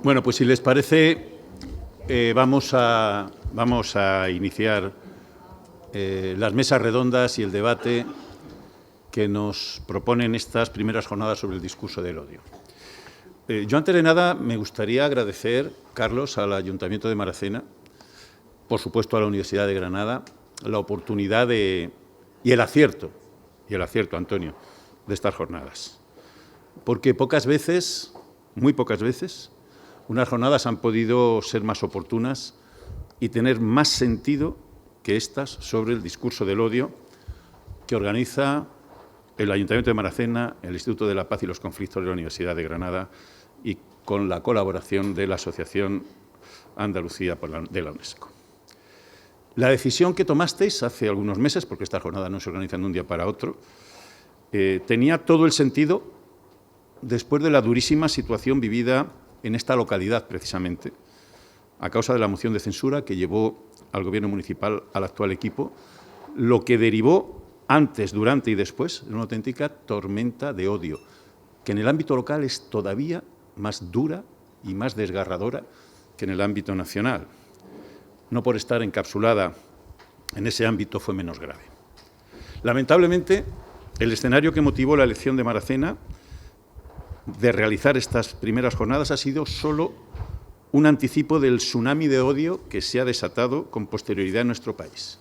Bueno, pues si les parece, vamos a iniciar las mesas redondas y el debate que nos proponen estas primeras jornadas sobre el discurso del odio. Yo, antes de nada, me gustaría agradecer, Carlos, al Ayuntamiento de Maracena, por supuesto a la Universidad de Granada, la oportunidad y el acierto, Antonio, de estas jornadas. Porque pocas veces, muy pocas veces, unas jornadas han podido ser más oportunas y tener más sentido que estas sobre el discurso del odio que organiza el Ayuntamiento de Maracena, el Instituto de la Paz y los Conflictos de la Universidad de Granada y con la colaboración de la Asociación Andalucía de la UNESCO. La decisión que tomasteis hace algunos meses, porque estas jornadas no se organizan de un día para otro, tenía todo el sentido después de la durísima situación vivida en esta localidad, precisamente, a causa de la moción de censura que llevó al Gobierno municipal al actual equipo, lo que derivó antes, durante y después en una auténtica tormenta de odio, que en el ámbito local es todavía más dura y más desgarradora que en el ámbito nacional. No por estar encapsulada en ese ámbito fue menos grave. Lamentablemente, el escenario que motivó la elección de Maracena de realizar estas primeras jornadas ha sido solo un anticipo del tsunami de odio que se ha desatado con posterioridad en nuestro país.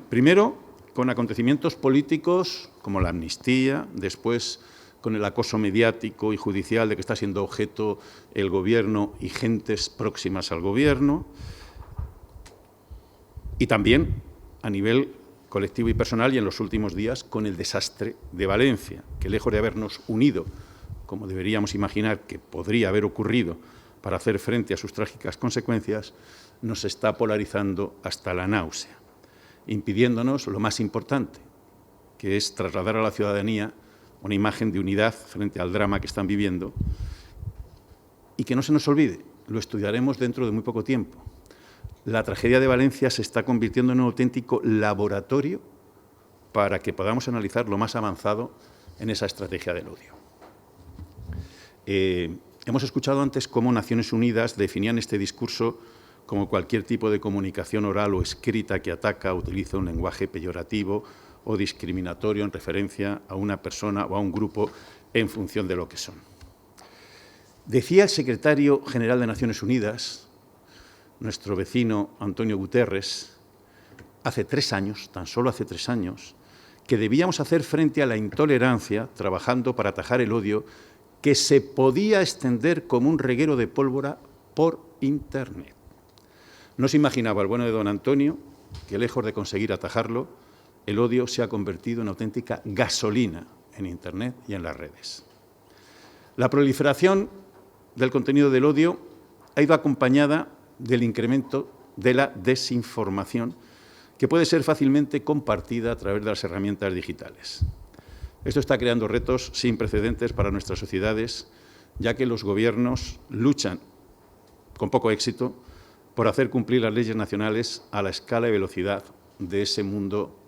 Primero, con acontecimientos políticos como la amnistía, después con el acoso mediático y judicial de que está siendo objeto el Gobierno y gentes próximas al Gobierno, y también a nivel colectivo y personal, y en los últimos días con el desastre de Valencia, que lejos de habernos unido, como deberíamos imaginar que podría haber ocurrido para hacer frente a sus trágicas consecuencias, nos está polarizando hasta la náusea, impidiéndonos lo más importante, que es trasladar a la ciudadanía una imagen de unidad frente al drama que están viviendo y que no se nos olvide, lo estudiaremos dentro de muy poco tiempo. La tragedia de Valencia se está convirtiendo en un auténtico laboratorio para que podamos analizar lo más avanzado en esa estrategia del odio. Hemos escuchado antes cómo Naciones Unidas definían este discurso como cualquier tipo de comunicación oral o escrita que ataca, utiliza un lenguaje peyorativo o discriminatorio en referencia a una persona o a un grupo en función de lo que son. Decía el secretario general de Naciones Unidas, nuestro vecino Antonio Guterres, hace 3 años, tan solo hace 3 años, que debíamos hacer frente a la intolerancia trabajando para atajar el odio que se podía extender como un reguero de pólvora por Internet. No se imaginaba el bueno de don Antonio que, lejos de conseguir atajarlo, el odio se ha convertido en auténtica gasolina en Internet y en las redes. La proliferación del contenido del odio ha ido acompañada del incremento de la desinformación, que puede ser fácilmente compartida a través de las herramientas digitales. Esto está creando retos sin precedentes para nuestras sociedades, ya que los gobiernos luchan, con poco éxito, por hacer cumplir las leyes nacionales a la escala y velocidad de ese mundo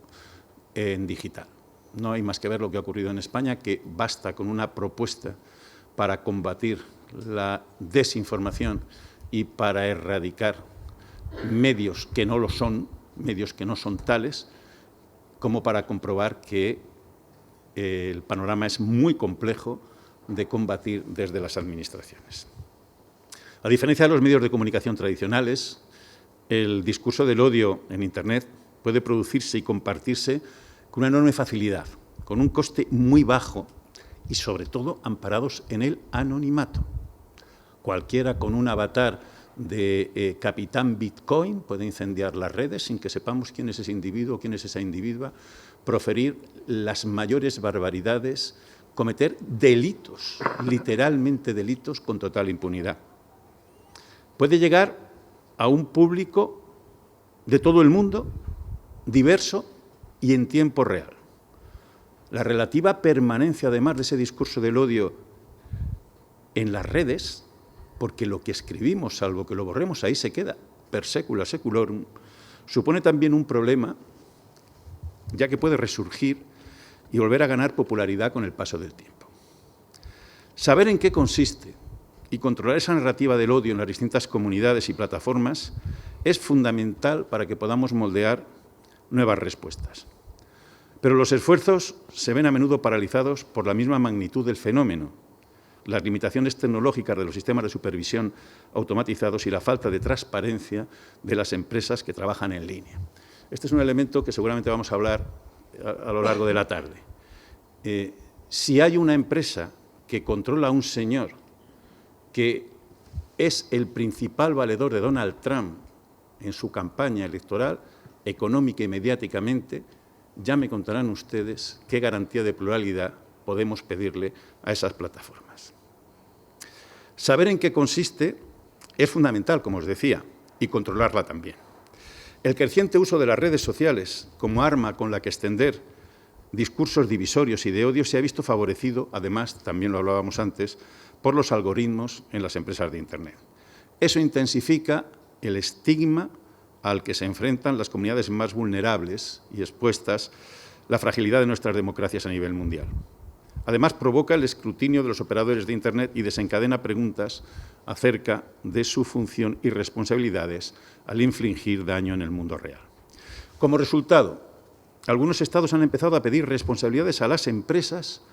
en digital. No hay más que ver lo que ha ocurrido en España, que basta con una propuesta para combatir la desinformación y para erradicar medios que no lo son, medios que no son tales, como para comprobar que el panorama es muy complejo de combatir desde las administraciones. A diferencia de los medios de comunicación tradicionales, el discurso del odio en Internet puede producirse y compartirse con una enorme facilidad, con un coste muy bajo y, sobre todo, amparados en el anonimato. Cualquiera con un avatar de Capitán Bitcoin puede incendiar las redes sin que sepamos quién es ese individuo o quién es esa individua, proferir las mayores barbaridades, cometer delitos, literalmente delitos, con total impunidad. Puede llegar a un público de todo el mundo, diverso y en tiempo real. La relativa permanencia, además, de ese discurso del odio en las redes, porque lo que escribimos, salvo que lo borremos, ahí se queda, per secula seculorum, supone también un problema, ya que puede resurgir y volver a ganar popularidad con el paso del tiempo. Saber en qué consiste y controlar esa narrativa del odio en las distintas comunidades y plataformas es fundamental para que podamos moldear nuevas respuestas. Pero los esfuerzos se ven a menudo paralizados por la misma magnitud del fenómeno, las limitaciones tecnológicas de los sistemas de supervisión automatizados y la falta de transparencia de las empresas que trabajan en línea. Este es un elemento que seguramente vamos a hablar a lo largo de la tarde. Si hay una empresa que controla a un señor que es el principal valedor de Donald Trump en su campaña electoral, económica y mediáticamente, ya me contarán ustedes qué garantía de pluralidad podemos pedirle a esas plataformas. Saber en qué consiste es fundamental, como os decía, y controlarla también. El creciente uso de las redes sociales como arma con la que extender discursos divisorios y de odio se ha visto favorecido, además, también lo hablábamos antes, por los algoritmos en las empresas de Internet. Eso intensifica el estigma al que se enfrentan las comunidades más vulnerables y expuestas, la fragilidad de nuestras democracias a nivel mundial. Además, provoca el escrutinio de los operadores de Internet y desencadena preguntas acerca de su función y responsabilidades al infligir daño en el mundo real. Como resultado, algunos estados han empezado a pedir responsabilidades a las empresas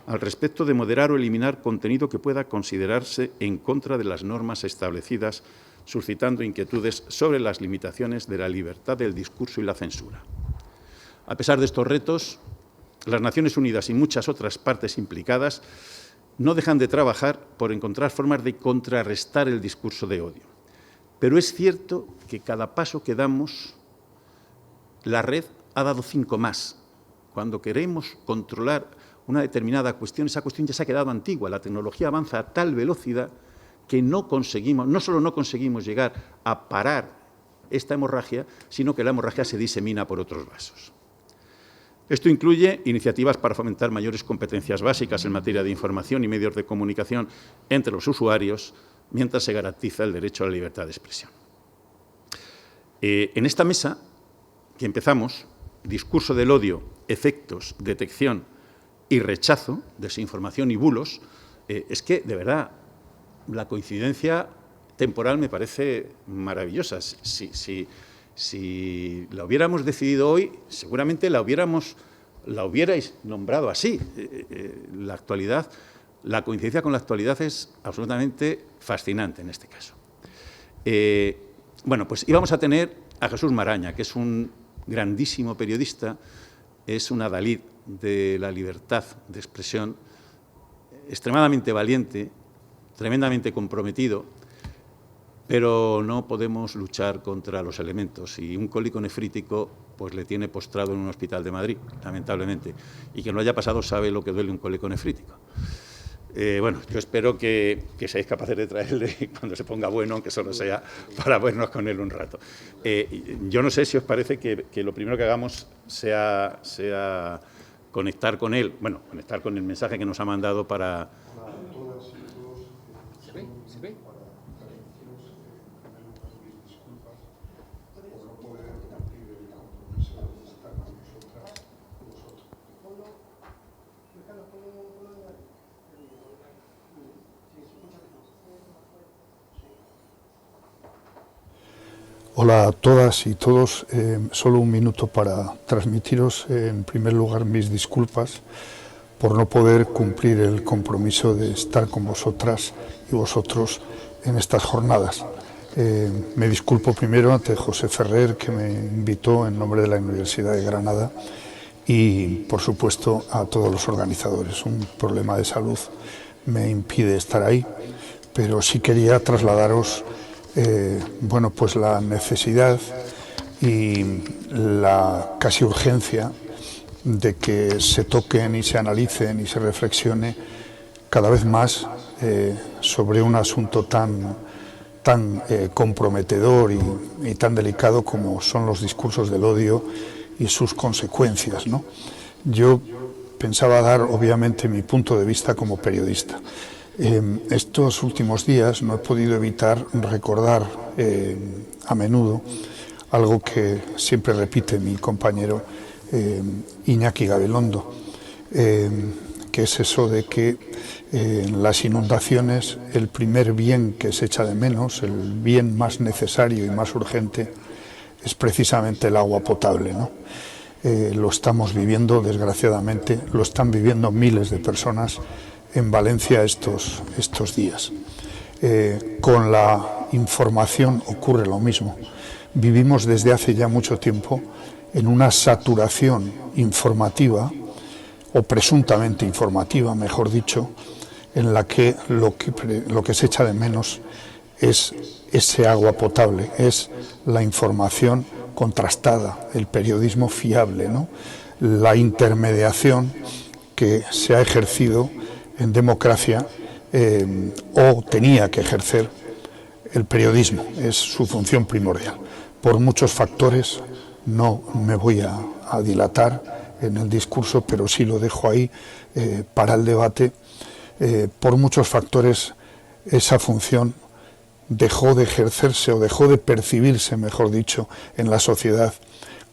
al respecto de moderar o eliminar contenido que pueda considerarse en contra de las normas establecidas, suscitando inquietudes sobre las limitaciones de la libertad del discurso y la censura. A pesar de estos retos, las Naciones Unidas y muchas otras partes implicadas no dejan de trabajar por encontrar formas de contrarrestar el discurso de odio. Pero es cierto que cada paso que damos, la red ha dado 5 más. Cuando queremos controlar una determinada cuestión, esa cuestión ya se ha quedado antigua. La tecnología avanza a tal velocidad que no solo no conseguimos llegar a parar esta hemorragia, sino que la hemorragia se disemina por otros vasos. Esto incluye iniciativas para fomentar mayores competencias básicas en materia de información y medios de comunicación entre los usuarios, mientras se garantiza el derecho a la libertad de expresión. En esta mesa que empezamos, discurso del odio, efectos, detección y rechazo, desinformación y bulos, es que, de verdad, la coincidencia temporal me parece maravillosa. Si la hubiéramos decidido hoy, seguramente la hubierais nombrado así. La coincidencia con la actualidad es absolutamente fascinante en este caso. Bueno, pues íbamos a tener a Jesús Maraña, que es un grandísimo periodista, es un adalid de la libertad de expresión, extremadamente valiente, tremendamente comprometido, pero no podemos luchar contra los elementos y un cólico nefrítico pues le tiene postrado en un hospital de Madrid, lamentablemente, y quien lo haya pasado sabe lo que duele un cólico nefrítico. Bueno, yo espero que seáis capaces de traerle cuando se ponga bueno, aunque solo sea para vernos con él un rato. Yo no sé si os parece que lo primero que hagamos sea conectar con él, bueno, conectar con el mensaje que nos ha mandado para... ¿Se ve? ¿Se ve? Hola a todas y todos, solo un minuto para transmitiros en primer lugar mis disculpas por no poder cumplir el compromiso de estar con vosotras y vosotros en estas jornadas. Me disculpo primero ante José Ferrer, que me invitó en nombre de la Universidad de Granada, y por supuesto a todos los organizadores. Un problema de salud me impide estar ahí, pero sí quería trasladaros bueno, pues la necesidad y la casi urgencia de que se toquen y se analicen y se reflexione cada vez más sobre un asunto tan comprometedor y tan delicado como son los discursos del odio y sus consecuencias, ¿no? Yo pensaba dar obviamente mi punto de vista como periodista. Estos últimos días no he podido evitar recordar a menudo algo que siempre repite mi compañero Iñaki Gabilondo, que es eso de que en las inundaciones el primer bien que se echa de menos, el bien más necesario y más urgente, es precisamente el agua potable, ¿no? Lo estamos viviendo, desgraciadamente, lo están viviendo miles de personas en Valencia estos días. Con la información ocurre lo mismo. Vivimos desde hace ya mucho tiempo en una saturación informativa, o presuntamente informativa, mejor dicho, en la que lo que se echa de menos es ese agua potable, es la información contrastada, el periodismo fiable, ¿no? La intermediación que se ha ejercido en democracia o tenía que ejercer el periodismo, es su función primordial. Por muchos factores, no me voy a dilatar en el discurso, pero sí lo dejo ahí para el debate. Por muchos factores, esa función dejó de ejercerse o dejó de percibirse, mejor dicho, en la sociedad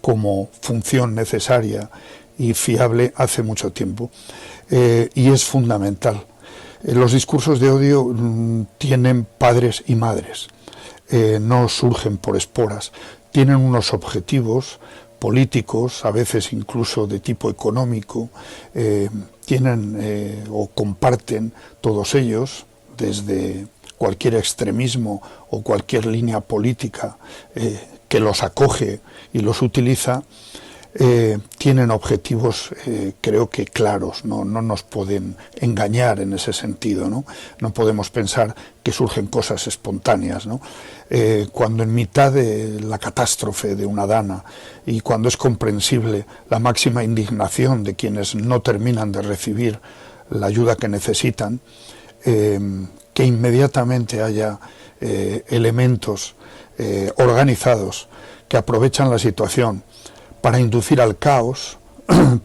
como función necesaria y fiable hace mucho tiempo. Y es fundamental. Los discursos de odio tienen padres y madres, no surgen por esporas, tienen unos objetivos políticos, a veces incluso de tipo económico, tienen o comparten todos ellos, desde cualquier extremismo o cualquier línea política que los acoge y los utiliza, tienen objetivos creo que claros, no nos pueden engañar en ese sentido, ¿no? No podemos pensar que surgen cosas espontáneas, ¿no? Cuando en mitad de la catástrofe de una dana y cuando es comprensible la máxima indignación de quienes no terminan de recibir la ayuda que necesitan, que inmediatamente haya elementos organizados que aprovechan la situación para inducir al caos,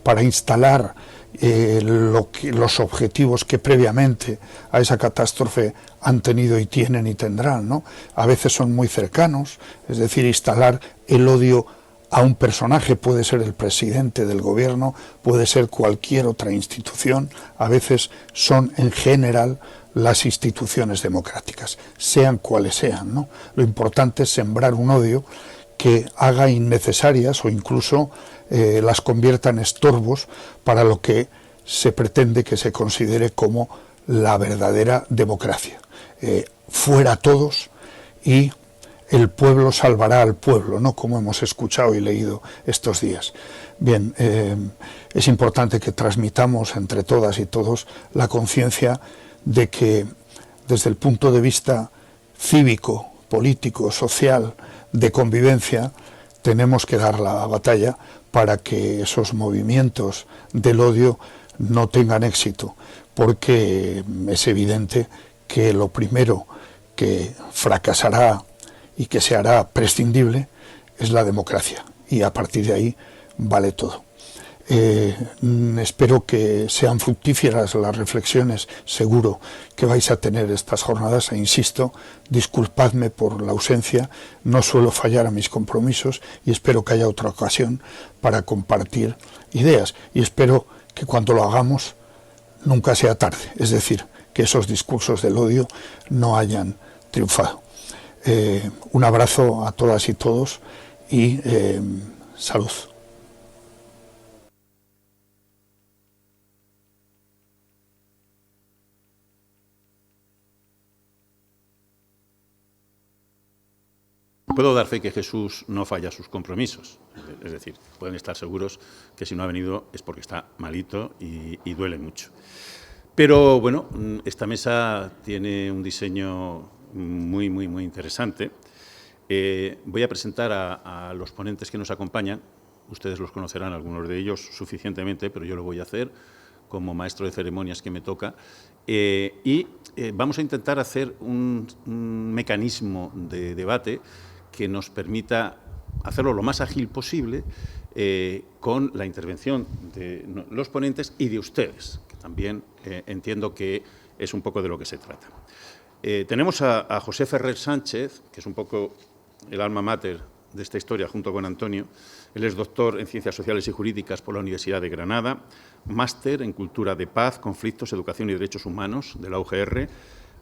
para instalar los objetivos que previamente a esa catástrofe han tenido y tienen y tendrán, ¿no? A veces son muy cercanos, es decir, instalar el odio a un personaje, puede ser el presidente del gobierno, puede ser cualquier otra institución, a veces son en general las instituciones democráticas, sean cuales sean, ¿no? Lo importante es sembrar un odio que haga innecesarias o incluso las convierta en estorbos para lo que se pretende que se considere como la verdadera democracia. Fuera todos y el pueblo salvará al pueblo, ¿no? Como hemos escuchado y leído estos días. Bien, es importante que transmitamos entre todas y todos la conciencia de que desde el punto de vista cívico, político, social, de convivencia, tenemos que dar la batalla para que esos movimientos del odio no tengan éxito, porque es evidente que lo primero que fracasará y que se hará prescindible es la democracia, y a partir de ahí vale todo. Espero que sean fructíferas las reflexiones, seguro que vais a tener estas jornadas, e insisto, disculpadme por la ausencia, no suelo fallar a mis compromisos y espero que haya otra ocasión para compartir ideas, y espero que cuando lo hagamos nunca sea tarde, es decir, que esos discursos del odio no hayan triunfado. Un abrazo a todas y todos y salud. Puedo dar fe que Jesús no falla sus compromisos, es decir, pueden estar seguros que si no ha venido es porque está malito y duele mucho. Pero bueno, esta mesa tiene un diseño muy interesante. Voy a presentar a los ponentes que nos acompañan. Ustedes los conocerán, algunos de ellos suficientemente, pero yo lo voy a hacer como maestro de ceremonias que me toca. Vamos a intentar hacer un mecanismo de debate que nos permita hacerlo lo más ágil posible con la intervención de los ponentes y de ustedes, que también entiendo que es un poco de lo que se trata. Tenemos a José Ferrer Sánchez, que es un poco el alma mater de esta historia junto con Antonio. Él es doctor en Ciencias Sociales y Jurídicas por la Universidad de Granada, máster en Cultura de Paz, Conflictos, Educación y Derechos Humanos de la UGR,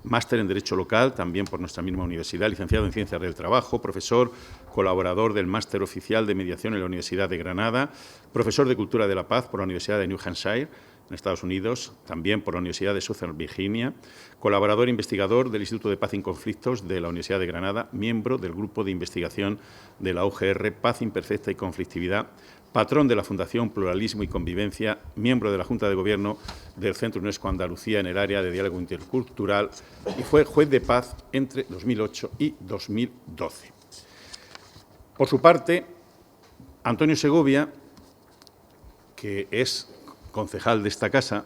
máster en Derecho Local, también por nuestra misma universidad, licenciado en Ciencias del Trabajo, profesor colaborador del Máster Oficial de Mediación en la Universidad de Granada, profesor de Cultura de la Paz por la Universidad de New Hampshire, en Estados Unidos, también por la Universidad de Southern Virginia, colaborador e investigador del Instituto de Paz y Conflictos de la Universidad de Granada, miembro del Grupo de Investigación de la UGR Paz Imperfecta y Conflictividad, patrón de la Fundación Pluralismo y Convivencia, miembro de la Junta de Gobierno del Centro UNESCO Andalucía en el área de diálogo intercultural y fue juez de paz entre 2008 y 2012. Por su parte, Antonio Segovia, que es concejal de esta casa,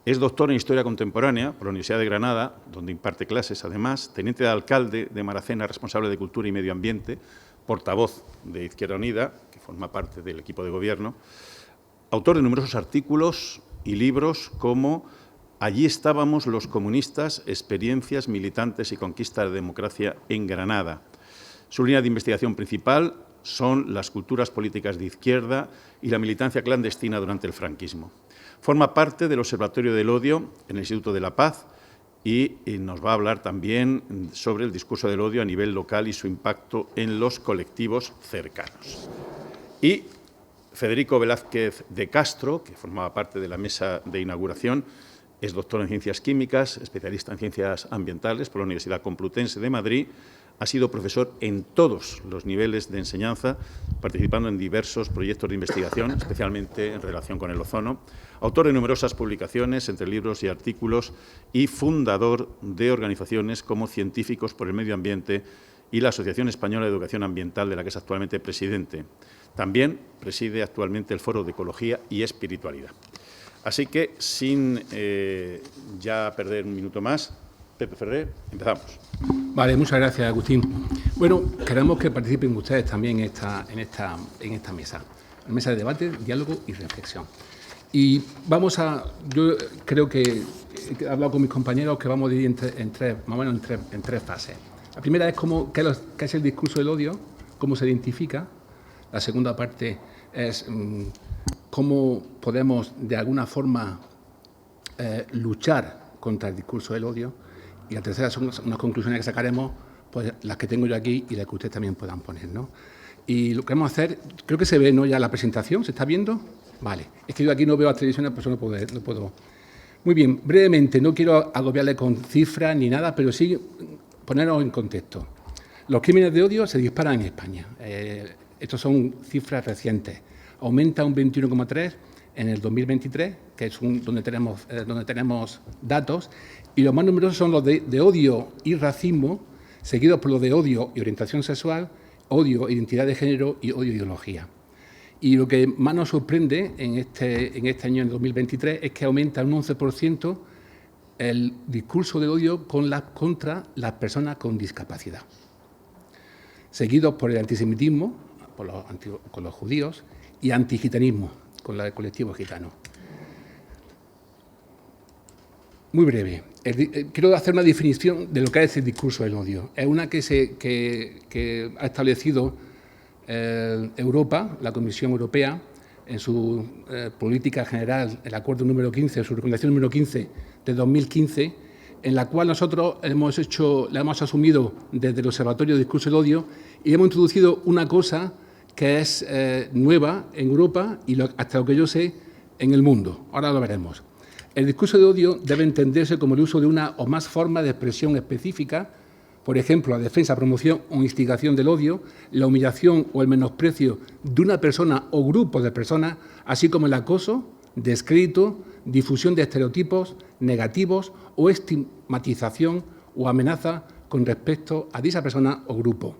es doctor en Historia Contemporánea por la Universidad de Granada, donde imparte clases, además, teniente de alcalde de Maracena, responsable de Cultura y Medio Ambiente, portavoz de Izquierda Unida, que forma parte del equipo de gobierno, autor de numerosos artículos y libros como Allí estábamos los comunistas, experiencias militantes y conquista de democracia en Granada. Su línea de investigación principal son las culturas políticas de izquierda y la militancia clandestina durante el franquismo. Forma parte del Observatorio del Odio en el Instituto de la Paz y nos va a hablar también sobre el discurso del odio a nivel local y su impacto en los colectivos cercanos. Y Federico Velázquez de Castro, que formaba parte de la mesa de inauguración, es doctor en Ciencias Químicas, especialista en Ciencias Ambientales por la Universidad Complutense de Madrid. Ha sido profesor en todos los niveles de enseñanza, participando en diversos proyectos de investigación, especialmente en relación con el ozono. Autor de numerosas publicaciones, entre libros y artículos, y fundador de organizaciones como Científicos por el Medio Ambiente y la Asociación Española de Educación Ambiental, de la que es actualmente presidente. También preside actualmente el Foro de Ecología y Espiritualidad. Así que, sin ya perder un minuto más, Pepe Ferrer, empezamos. Vale, muchas gracias, Agustín. Bueno, queremos que participen ustedes también en esta mesa. Una mesa de debate, diálogo y reflexión. Y yo creo que he hablado con mis compañeros que vamos a dividir más o menos en tres fases. La primera es qué es el discurso del odio, cómo se identifica. La segunda parte es cómo podemos, de alguna forma, luchar contra el discurso del odio. Y la tercera son unas conclusiones que sacaremos, pues las que tengo yo aquí y las que ustedes también puedan poner, ¿no? Y lo que vamos a hacer, creo que se ve, ¿no?, ya la presentación, ¿se está viendo? Vale. Es que yo aquí no veo las televisiones, por eso no puedo. Muy bien, brevemente, no quiero agobiarle con cifras ni nada, pero sí ponernos en contexto. Los crímenes de odio se disparan en España. Estos son cifras recientes. Aumenta un 21,3% en el 2023, que es donde tenemos datos, y los más numerosos son los de odio y racismo, seguidos por los de odio y orientación sexual, odio, identidad de género y odio ideología. Y lo que más nos sorprende en este año, en 2023, es que aumenta un 11% el discurso de odio contra las personas con discapacidad, seguidos por el antisemitismo, con los judíos, y antigitanismo, con el colectivo gitano. Muy breve. Quiero hacer una definición de lo que es el discurso del odio. Es una que ha establecido Europa, la Comisión Europea, en su política general, el acuerdo número 15, su recomendación número 15 de 2015, en la cual nosotros la hemos asumido desde el Observatorio del Discurso del Odio y hemos introducido una cosa que es nueva en Europa y hasta lo que yo sé en el mundo. Ahora lo veremos. El discurso de odio debe entenderse como el uso de una o más formas de expresión específica, por ejemplo, la defensa, promoción o instigación del odio, la humillación o el menosprecio de una persona o grupo de personas, así como el acoso, descrédito, difusión de estereotipos negativos o estigmatización o amenaza con respecto a dicha persona o grupo.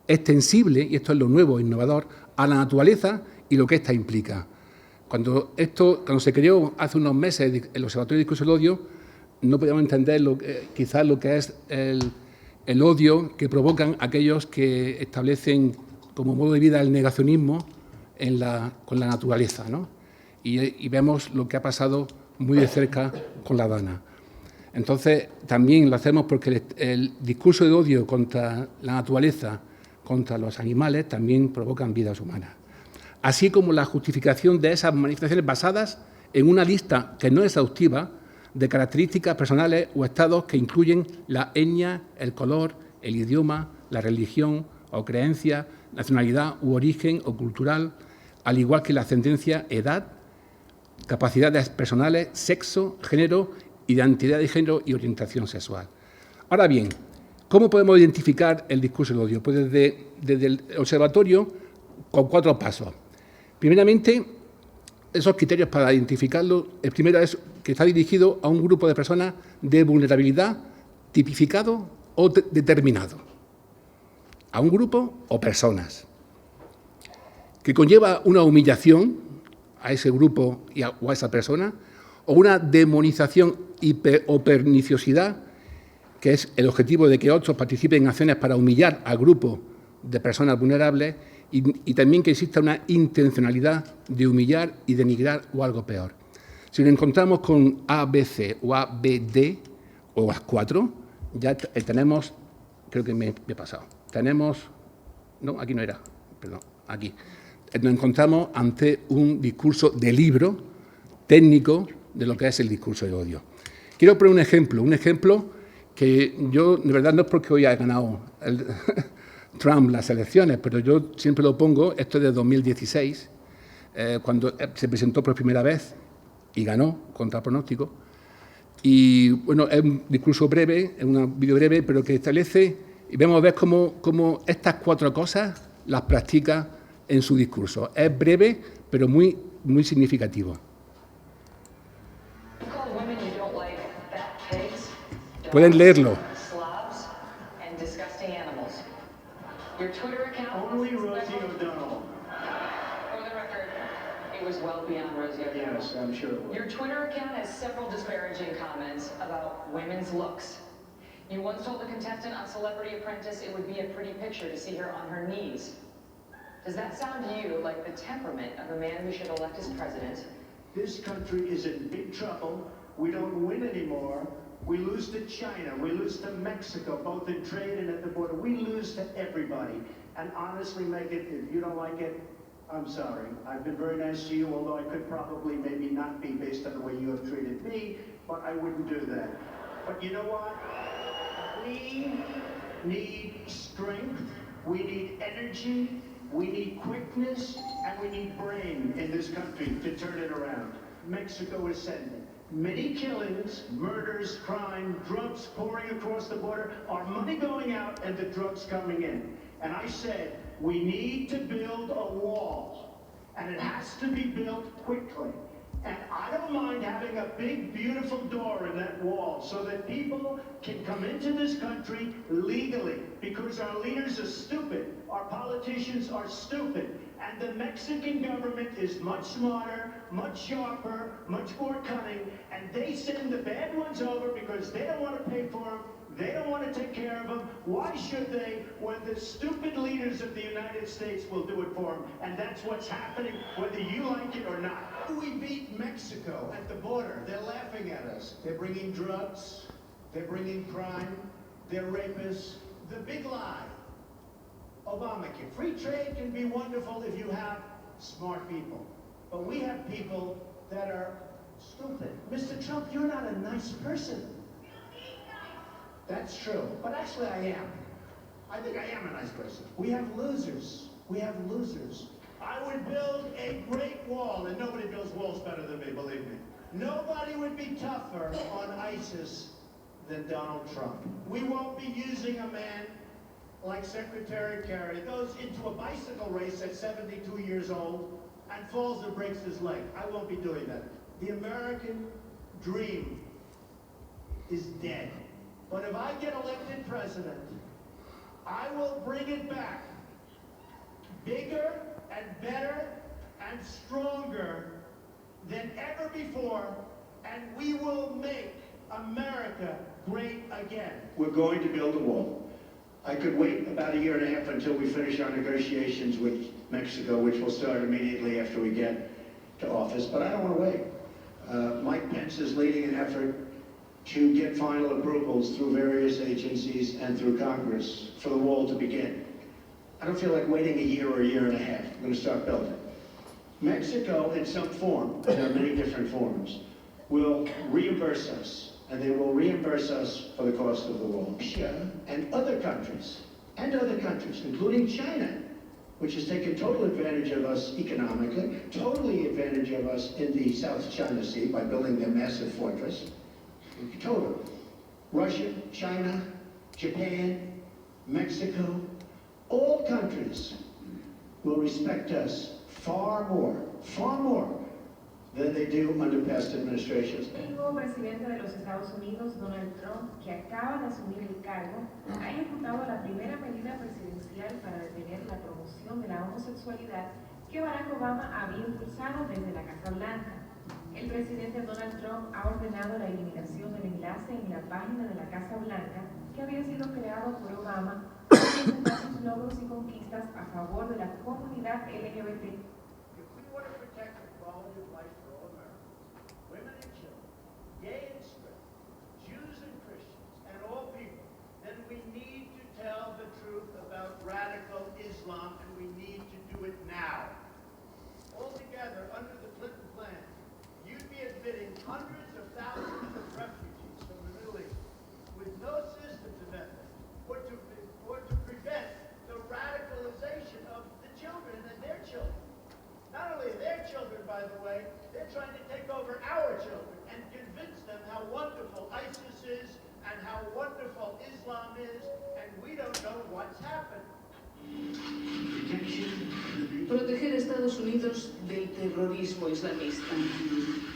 Extensible, y esto es lo nuevo e innovador, a la naturaleza y lo que ésta implica. Cuando se creó hace unos meses el Observatorio del Discurso del Odio, no podíamos entender quizás lo que es el odio que provocan aquellos que establecen como modo de vida el negacionismo con la naturaleza, ¿no? Y vemos lo que ha pasado muy de cerca con la Dana. Entonces, también lo hacemos porque el discurso de odio contra la naturaleza contra los animales también provocan vidas humanas. Así como la justificación de esas manifestaciones basadas en una lista que no es exhaustiva de características personales o estados que incluyen la etnia, el color, el idioma, la religión o creencia, nacionalidad u origen o cultural, al igual que la ascendencia, edad, capacidades personales, sexo, género, identidad de género y orientación sexual. Ahora bien, ¿cómo podemos identificar el discurso del odio? Pues desde el observatorio, con 4 pasos. Primeramente, esos criterios para identificarlo, el primero es que está dirigido a un grupo de personas de vulnerabilidad tipificado o determinado, a un grupo o personas, que conlleva una humillación a ese grupo o a esa persona, o una demonización o perniciosidad, que es el objetivo de que otros participen en acciones para humillar al grupo de personas vulnerables, y también que exista una intencionalidad de humillar y denigrar o algo peor. Si nos encontramos con A, B, C o A, B, D, o las 4, ya tenemos, creo que me he pasado, tenemos, no, aquí no era, perdón, aquí. Nos encontramos ante un discurso de libro técnico de lo que es el discurso de odio. Quiero poner un ejemplo que yo, de verdad, no es porque hoy haya ganado Trump las elecciones, pero yo siempre lo pongo, esto es de 2016, cuando se presentó por primera vez y ganó contra pronóstico. Y bueno, es un discurso breve, es un vídeo breve, pero que establece, y vamos a ver cómo estas 4 cosas las practica en su discurso. Es breve, pero muy, muy significativo. Pueden leerlo. Your Twitter account only Rosie O'Donnell. For the record, it was well beyond Rosie O'Donnell. Yes, I'm sure it was. Your Twitter account has several disparaging comments about women's looks. You once told the contestant on Celebrity Apprentice it would be a pretty picture to see her on her knees. Does that sound to you like the temperament of a man we should elect as president? This country is in big trouble. We don't win anymore. We lose to China, we lose to Mexico, both in trade and at the border. We lose to everybody. And honestly, Megan, if you don't like it, I'm sorry. I've been very nice to you, although I could probably maybe not be based on the way you have treated me, but I wouldn't do that. But you know what? We need strength, we need energy, we need quickness, and we need brain in this country to turn it around. Mexico is sending many killings, murders, crime, drugs pouring across the border, our money going out and the drugs coming in. And I said, we need to build a wall, and it has to be built quickly. And I don't mind having a big, beautiful door in that wall so that people can come into this country legally, because our leaders are stupid, our politicians are stupid, and the Mexican government is much smarter, much sharper, much more cunning, and they send the bad ones over because they don't want to pay for them, they don't want to take care of them. Why should they, when the stupid leaders of the United States will do it for them? And that's what's happening, whether you like it or not. We beat Mexico at the border. They're laughing at us. They're bringing drugs, they're bringing crime, they're rapists. The big lie, Obamacare. Free trade can be wonderful if you have smart people. But we have people that are stupid. Mr. Trump, you're not a nice person. That's true, but actually I am. I think I am a nice person. We have losers. We have losers. I would build a great wall, and nobody builds walls better than me, believe me. Nobody would be tougher on ISIS than Donald Trump. We won't be using a man like Secretary Kerry goes into a bicycle race at 72 years old and falls and breaks his leg. I won't be doing that. The American dream is dead. But if I get elected president, I will bring it back bigger and better and stronger than ever before, and we will make America great again. We're going to build a wall. I could wait about 1.5 years until we finish our negotiations with Mexico, which will start immediately after we get to office, but I don't want to wait. Mike Pence is leading an effort to get final approvals through various agencies and through Congress for the wall to begin. I don't feel like waiting a year or a year and a half. I'm going to start building. Mexico, in some form, there are many different forms, will reimburse us, and they will reimburse us for the cost of the wall. Russia and other countries, including China, which has taken total advantage of us economically, totally advantage of us in the South China Sea by building their massive fortress. Total. Russia, China, Japan, Mexico, all countries will respect us far more than they do under past administrations. El nuevo presidente de los Estados Unidos, Donald Trump, que acaba de asumir el cargo, ha ejecutado la primera medida presidencial para detener la promoción de la homosexualidad que Barack Obama había impulsado desde la Casa Blanca. El presidente Donald Trump ha ordenado la eliminación del enlace en la página de la Casa Blanca que había sido creado por Obama para presentar sus logros y conquistas a favor de la comunidad LGBT. If we want to protect the quality of life for all Americans, women and children, gay and straight, Jews and Christians, and all people, then we need to tell the truth about radical Islam, and we need to do it now. Altogether, under the Clinton plan, you'd be admitting hundreds of thousands of refugees from the Middle East with no system to vet them, or to prevent the radicalization of the children and their children. Not only their children, by the way, they're trying to take over our children and convince them how wonderful ISIS is and how wonderful Islam is, and we don't know what's happened. Proteger a Estados Unidos del terrorismo islamista.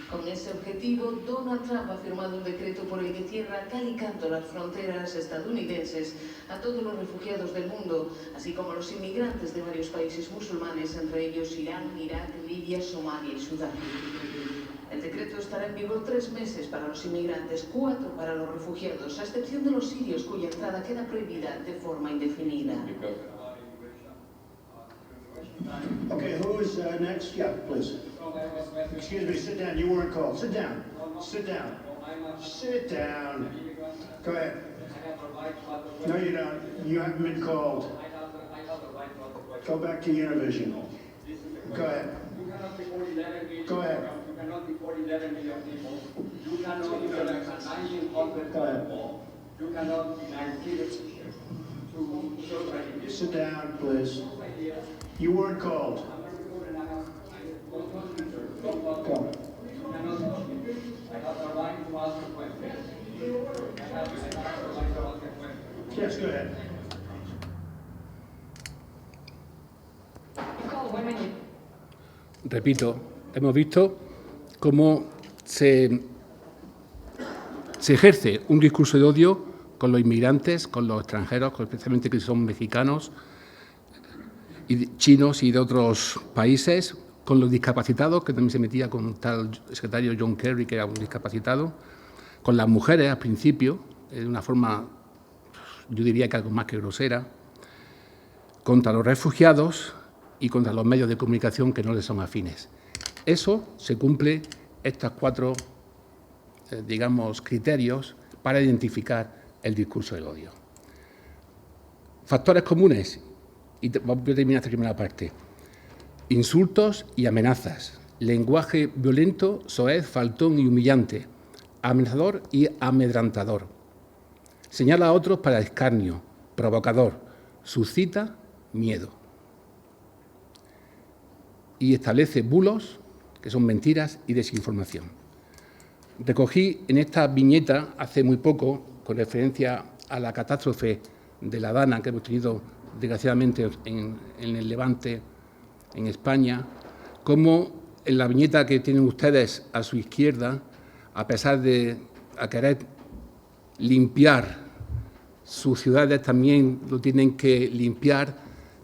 Con ese objetivo, Donald Trump ha firmado un decreto por el que cierra cal y canto las fronteras estadounidenses a todos los refugiados del mundo, así como a los inmigrantes de varios países musulmanes, entre ellos Irán, Irak, Libia, Somalia y Sudán. El decreto estará en vigor 3 meses para los inmigrantes, 4 para los refugiados, a excepción de los sirios cuya entrada queda prohibida de forma indefinida. Okay, who is next? Yeah, please. Excuse me, sit down. You weren't called. Sit down. Sit down. Sit down. Go ahead. No, you don't. You haven't been called. Go back to Univision. Go ahead. Go ahead. You cannot deport 11 million people. You cannot implement a 1900 law. You cannot deny citizenship to children. Sit down, please. You weren't called. Go. Yes, go ahead. Repito, hemos visto cómo se ejerce un discurso de odio con los inmigrantes, con los extranjeros, especialmente que son mexicanos, y chinos y de otros países, con los discapacitados, que también se metía con tal secretario John Kerry, que era un discapacitado, con las mujeres al principio, de una forma, yo diría que algo más que grosera, contra los refugiados y contra los medios de comunicación que no les son afines. Eso se cumple, estos 4, digamos, criterios para identificar el discurso del odio. Factores comunes. Y voy a terminar esta primera parte. Insultos y amenazas, lenguaje violento, soez, faltón y humillante, amenazador y amedrantador. Señala a otros para escarnio, provocador, suscita miedo. Y establece bulos, que son mentiras y desinformación. Recogí en esta viñeta hace muy poco, con referencia a la catástrofe de la Dana que hemos tenido desgraciadamente en el Levante, en España, como en la viñeta que tienen ustedes a su izquierda, a pesar de querer limpiar sus ciudades, también lo tienen que limpiar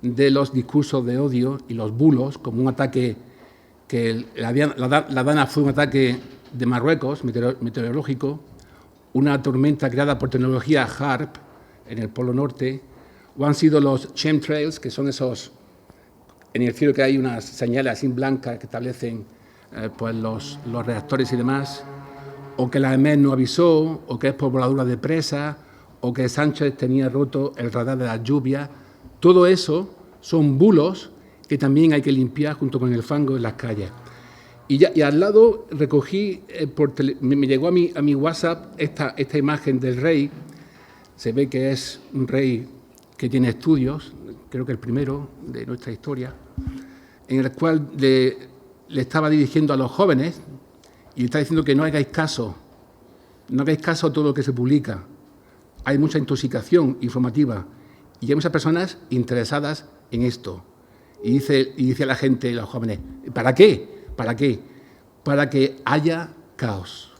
de los discursos de odio y los bulos, como un ataque que la Dana fue un ataque de Marruecos, meteorológico, una tormenta creada por tecnología HAARP en el Polo Norte, o han sido los chemtrails, que son esos, en el cielo que hay unas señales así blancas que establecen pues los reactores y demás, o que la EMET no avisó, o que es por voladura de presa, o que Sánchez tenía roto el radar de las lluvias. Todo eso son bulos que también hay que limpiar junto con el fango en las calles. Y al lado recogí, me llegó a mi WhatsApp esta imagen del rey. Se ve que es un rey que tiene estudios, creo que el primero de nuestra historia, en el cual le estaba dirigiendo a los jóvenes y le está diciendo que no hagáis caso a todo lo que se publica. Hay mucha intoxicación informativa y hay muchas personas interesadas en esto. Y dice a la gente, los jóvenes, ¿para qué? ¿Para qué? Para que haya caos.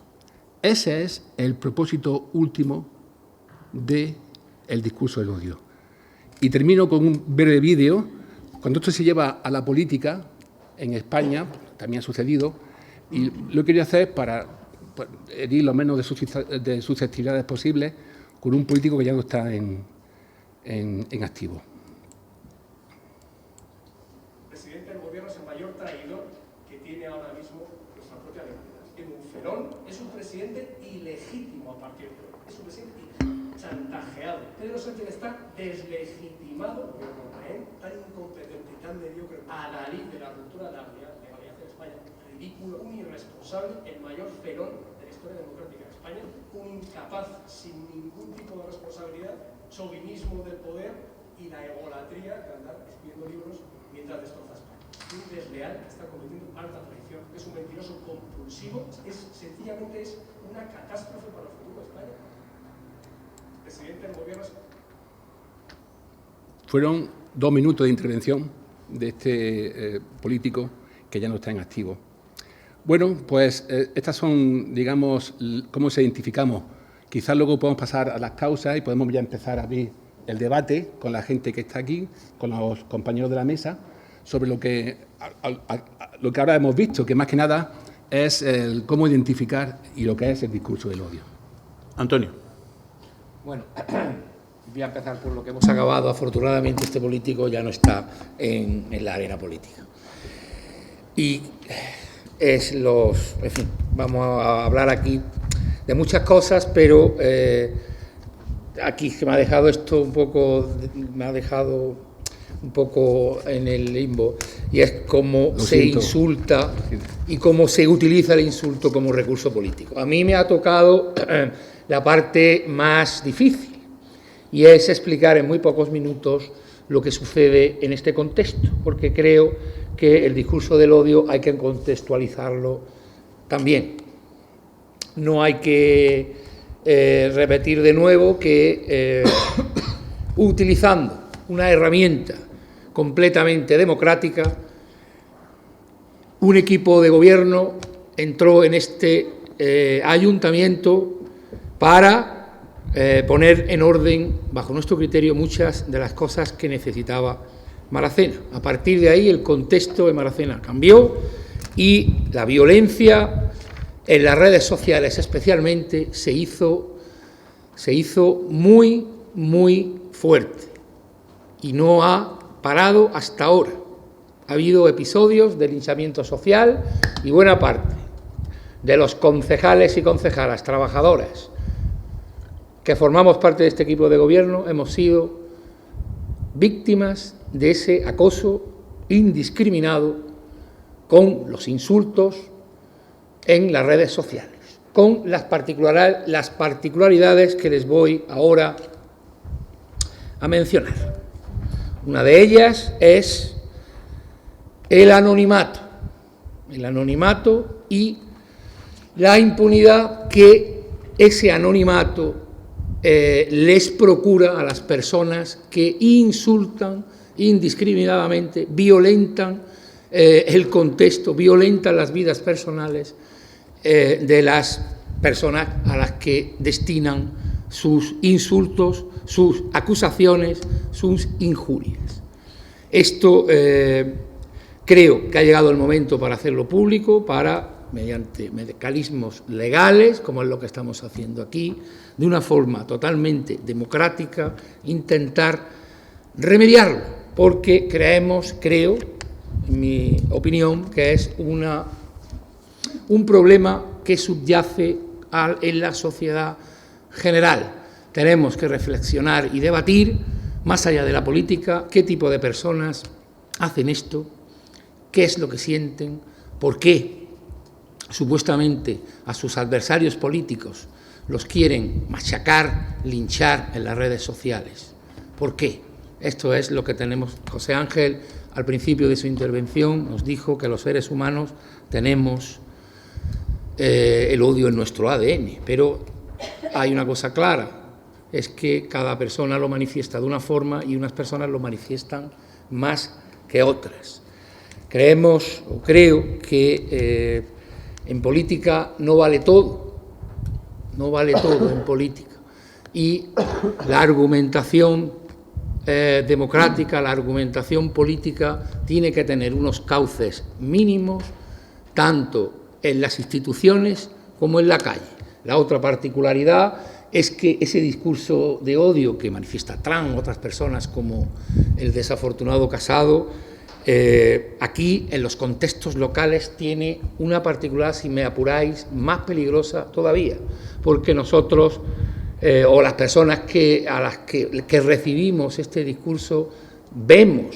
Ese es el propósito último del discurso del odio. Y termino con un breve vídeo. Cuando esto se lleva a la política, en España, también ha sucedido, y lo quería hacer para herir lo menos de susceptibilidades posibles con un político que ya no está en activo. Presidente del Gobierno es el mayor traidor que tiene ahora mismo nuestra propia legalidad. Es un felón, es un presidente ilegítimo a partir de hoy. Es un presidente chantajeado. Pedro Sánchez está deslegitimado, tan incompetente y tan mediocre, a la nariz de la ruptura de la legalidad en España. Ridículo, un irresponsable, el mayor felón de la historia democrática de España, un incapaz sin ningún tipo de responsabilidad, chauvinismo del poder y la egolatría de andar escribiendo libros mientras destroza España. Un desleal que está cometiendo alta traición, es un mentiroso compulsivo, sencillamente es una catástrofe para el futuro de España. Presidente del Gobierno. Fueron 2 minutos de intervención de este político que ya no está en activo. Bueno, pues estas son, digamos, cómo se identificamos. Quizás luego podemos pasar a las causas y podemos ya empezar a abrir el debate con la gente que está aquí, con los compañeros de la mesa, sobre lo que ahora hemos visto, que más que nada es cómo identificar y lo que es el discurso del odio. Antonio. Bueno, voy a empezar por lo que hemos acabado. Afortunadamente este político ya no está en la arena política. Y en fin, vamos a hablar aquí de muchas cosas, pero aquí que me ha dejado esto un poco en el limbo, y es cómo se insulta y cómo se utiliza el insulto como recurso político. A mí me ha tocado la parte más difícil, y es explicar en muy pocos minutos lo que sucede en este contexto, porque creo que el discurso del odio hay que contextualizarlo también. No hay que repetir de nuevo que utilizando una herramienta completamente democrática, un equipo de gobierno entró en este ayuntamiento para poner en orden, bajo nuestro criterio, muchas de las cosas que necesitaba Maracena. A partir de ahí, el contexto de Maracena cambió y la violencia en las redes sociales especialmente se hizo muy, muy fuerte y no ha parado hasta ahora. Ha habido episodios de linchamiento social y buena parte de los concejales y concejalas, trabajadoras, que formamos parte de este equipo de gobierno, hemos sido víctimas de ese acoso indiscriminado con los insultos en las redes sociales, con las particularidades que les voy ahora a mencionar. Una de ellas es el anonimato y la impunidad que ese anonimato les procura a las personas que insultan indiscriminadamente, violentan el contexto, violentan las vidas personales de las personas a las que destinan sus insultos, sus acusaciones, sus injurias. Esto creo que ha llegado el momento para hacerlo público, para, mediante mecanismos legales, como es lo que estamos haciendo aquí, de una forma totalmente democrática, intentar remediarlo, porque creo, en mi opinión, que es un problema que subyace en la sociedad general. Tenemos que reflexionar y debatir más allá de la política, qué tipo de personas hacen esto, qué es lo que sienten, por qué supuestamente a sus adversarios políticos los quieren machacar, linchar en las redes sociales. ¿Por qué? Esto es lo que tenemos. José Ángel, al principio de su intervención, nos dijo que los seres humanos tenemos el odio en nuestro ADN, pero hay una cosa clara, es que cada persona lo manifiesta de una forma y unas personas lo manifiestan más que otras. Creo que en política no vale todo en política, y la argumentación democrática, la argumentación política tiene que tener unos cauces mínimos, tanto en las instituciones como en la calle. La otra particularidad es que ese discurso de odio que manifiesta Trump, otras personas como el desafortunado Casado, aquí en los contextos locales tiene una particularidad, si me apuráis, más peligrosa todavía, porque nosotros o las personas a las que recibimos este discurso vemos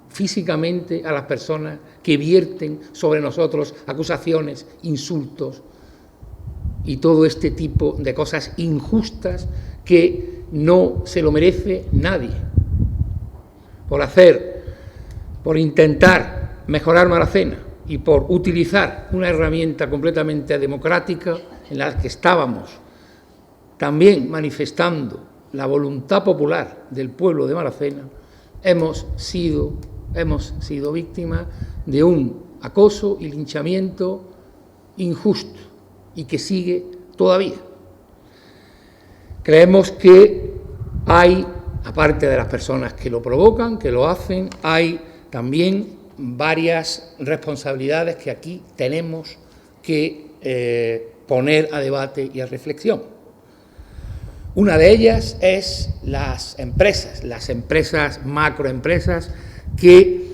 físicamente a las personas que vierten sobre nosotros acusaciones, insultos y todo este tipo de cosas injustas que no se lo merece nadie. Por intentar mejorar Maracena y por utilizar una herramienta completamente democrática en la que estábamos también manifestando la voluntad popular del pueblo de Maracena, hemos sido víctimas de un acoso y linchamiento injusto y que sigue todavía. Creemos que hay, aparte de las personas que lo provocan, que lo hacen, hay también varias responsabilidades que aquí tenemos que poner a debate y a reflexión. Una de ellas es las empresas, macroempresas, que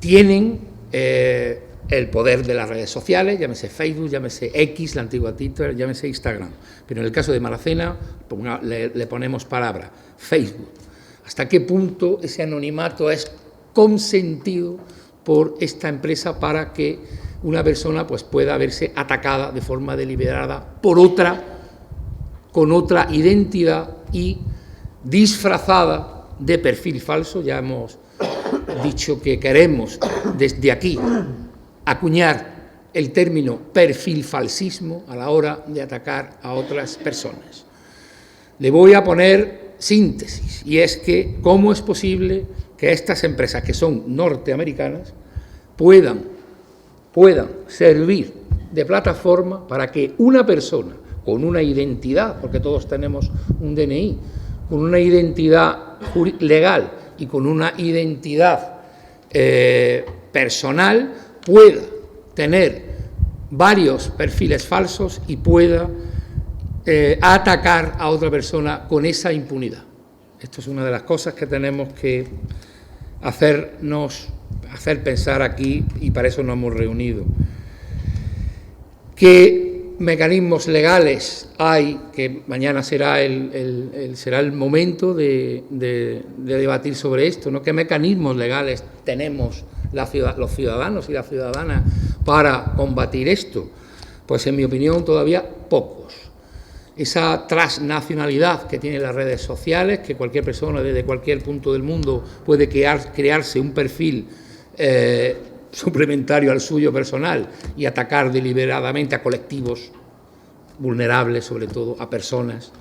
tienen el poder de las redes sociales, llámese Facebook, llámese X, la antigua Twitter, llámese Instagram. Pero en el caso de Maracena le ponemos palabra, Facebook. ¿Hasta qué punto ese anonimato es consentido por esta empresa para que una persona pues, pueda verse atacada de forma deliberada por otra, con otra identidad y disfrazada de perfil falso? Ya hemos dicho que queremos desde aquí acuñar el término perfil falsismo a la hora de atacar a otras personas. Le voy a poner síntesis, y es que cómo es posible que estas empresas, que son norteamericanas, puedan servir de plataforma para que una persona con una identidad, porque todos tenemos un DNI, con una identidad legal y con una identidad personal, pueda tener varios perfiles falsos y pueda atacar a otra persona con esa impunidad. Esto es una de las cosas que tenemos que hacer pensar aquí, y para eso nos hemos reunido. ¿Qué mecanismos legales hay? Que mañana será el momento de debatir sobre esto, ¿no? ¿Qué mecanismos legales tenemos los ciudadanos y las ciudadanas para combatir esto? Pues en mi opinión todavía pocos. Esa transnacionalidad que tienen las redes sociales, que cualquier persona desde cualquier punto del mundo puede crearse un perfil suplementario al suyo personal y atacar deliberadamente a colectivos vulnerables, sobre todo a personas,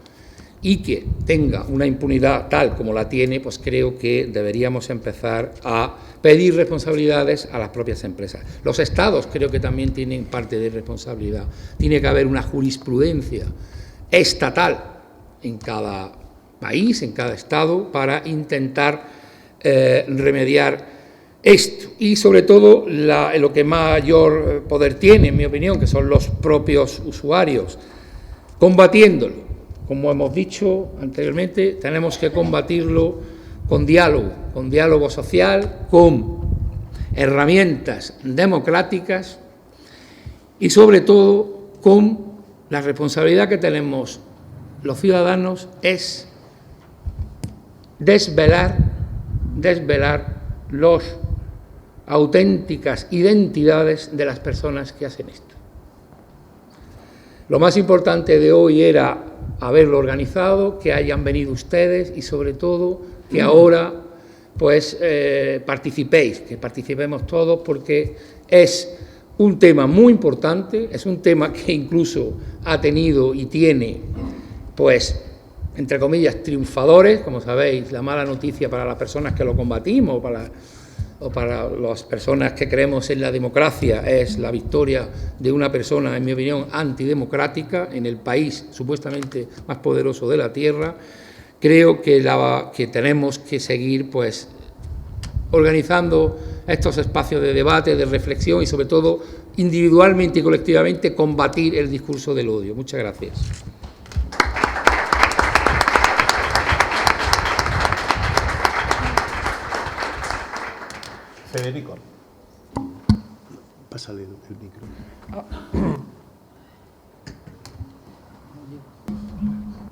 y que tenga una impunidad tal como la tiene, pues creo que deberíamos empezar a pedir responsabilidades a las propias empresas. Los Estados creo que también tienen parte de responsabilidad. Tiene que haber una jurisprudencia estatal en cada país, en cada Estado, para intentar remediar esto. Y sobre todo lo que mayor poder tiene, en mi opinión, que son los propios usuarios, combatiéndolo. Como hemos dicho anteriormente, tenemos que combatirlo con diálogo social, con herramientas democráticas y sobre todo con la responsabilidad que tenemos los ciudadanos es desvelar desvelar las auténticas identidades de las personas que hacen esto. Lo más importante de hoy era haberlo organizado, que hayan venido ustedes y sobre todo que ahora pues participéis, que participemos todos, porque es un tema muy importante, es un tema que incluso ha tenido y tiene, pues, entre comillas, triunfadores, como sabéis, la mala noticia para las personas que lo combatimos o para las personas que creemos en la democracia es la victoria de una persona, en mi opinión, antidemocrática en el país supuestamente más poderoso de la Tierra. Creo que tenemos que seguir pues organizando estos espacios de debate, de reflexión y sobre todo individualmente y colectivamente combatir el discurso del odio. Muchas gracias. Federico. Pásale el micro.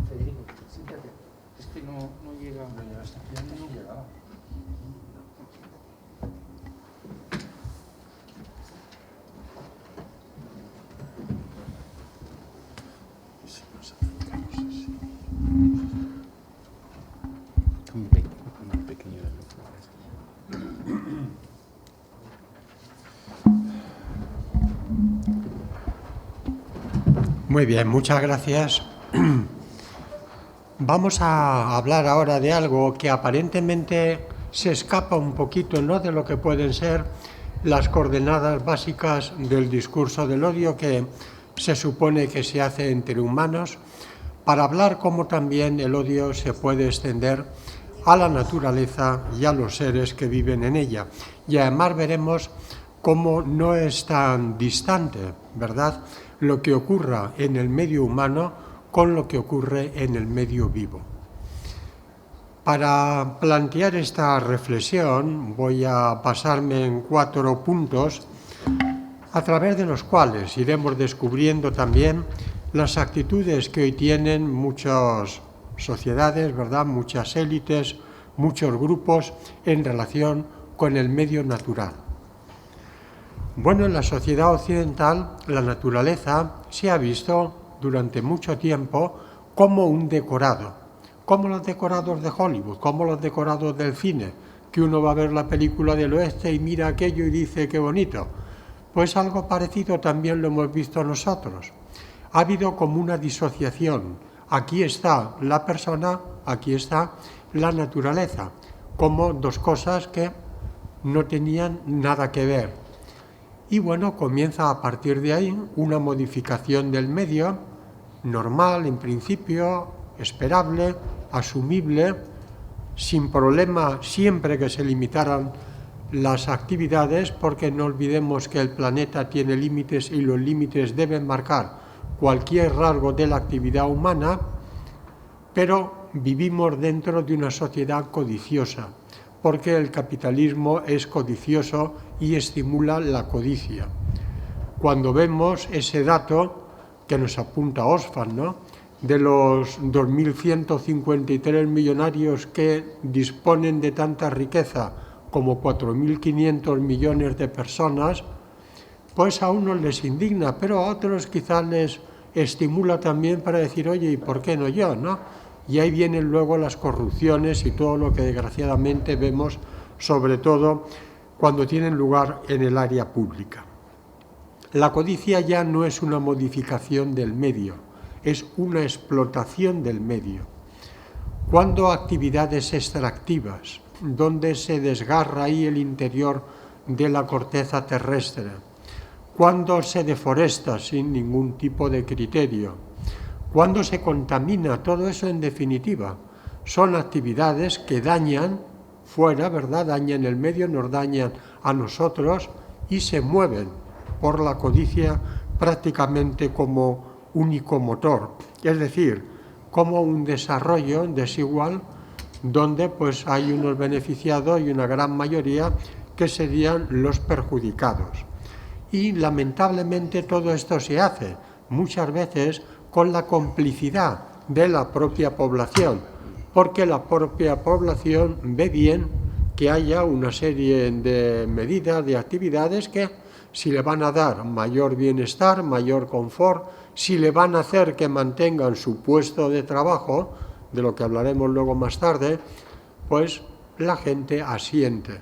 Federico, siéntate. Es que no llega. No llega. Muy bien, muchas gracias. Vamos a hablar ahora de algo que aparentemente se escapa un poquito, ¿no?, de lo que pueden ser las coordenadas básicas del discurso del odio que se supone que se hace entre humanos, para hablar cómo también el odio se puede extender a la naturaleza y a los seres que viven en ella. Y además veremos cómo no es tan distante, ¿verdad?, lo que ocurra en el medio humano con lo que ocurre en el medio vivo. Para plantear esta reflexión voy a basarme en 4 puntos a través de los cuales iremos descubriendo también las actitudes que hoy tienen muchas sociedades, ¿verdad?, muchas élites, muchos grupos en relación con el medio natural. Bueno, en la sociedad occidental la naturaleza se ha visto durante mucho tiempo como un decorado, como los decorados de Hollywood, como los decorados del cine, que uno va a ver la película del oeste y mira aquello y dice qué bonito. Pues algo parecido también lo hemos visto nosotros. Ha habido como una disociación. Aquí está la persona, aquí está la naturaleza, como dos cosas que no tenían nada que ver. Y bueno, comienza a partir de ahí una modificación del medio, normal en principio, esperable, asumible, sin problema siempre que se limitaran las actividades, porque no olvidemos que el planeta tiene límites y los límites deben marcar cualquier rasgo de la actividad humana, pero vivimos dentro de una sociedad codiciosa, porque el capitalismo es codicioso y estimula la codicia. Cuando vemos ese dato que nos apunta Oxfam, ¿no?, de los 2.153 millonarios que disponen de tanta riqueza como 4.500 millones de personas, pues a unos les indigna, pero a otros quizás les estimula también para decir, oye, ¿y por qué no yo?, ¿no? Y ahí vienen luego las corrupciones y todo lo que desgraciadamente vemos, sobre todo cuando tienen lugar en el área pública. La codicia ya no es una modificación del medio, es una explotación del medio. Cuando actividades extractivas, donde se desgarra ahí el interior de la corteza terrestre, cuando se deforesta sin ningún tipo de criterio, cuando se contamina, todo eso en definitiva son actividades que dañan fuera, ¿verdad?, dañan el medio, nos dañan a nosotros y se mueven por la codicia prácticamente como único motor, es decir, como un desarrollo desigual donde pues hay unos beneficiados y una gran mayoría que serían los perjudicados. Y lamentablemente todo esto se hace muchas veces con la complicidad de la propia población, porque la propia población ve bien que haya una serie de medidas, de actividades que, si le van a dar mayor bienestar, mayor confort, si le van a hacer que mantengan su puesto de trabajo, de lo que hablaremos luego más tarde, pues la gente asiente.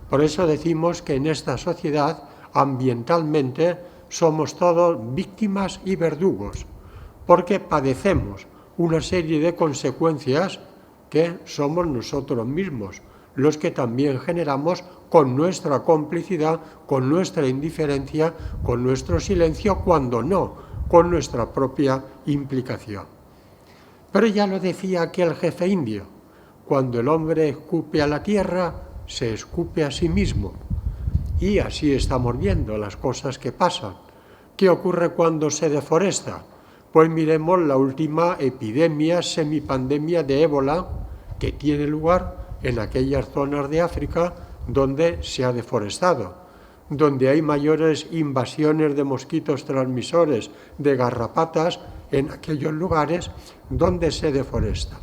Por eso decimos que en esta sociedad, ambientalmente, somos todos víctimas y verdugos, porque padecemos una serie de consecuencias que somos nosotros mismos, los que también generamos con nuestra complicidad, con nuestra indiferencia, con nuestro silencio, cuando no, con nuestra propia implicación. Pero ya lo decía aquel jefe indio, cuando el hombre escupe a la tierra, se escupe a sí mismo. Y así estamos viendo las cosas que pasan. ¿Qué ocurre cuando se deforesta? Pues miremos la última epidemia, semipandemia de ébola que tiene lugar en aquellas zonas de África donde se ha deforestado, donde hay mayores invasiones de mosquitos transmisores, de garrapatas, en aquellos lugares donde se deforesta.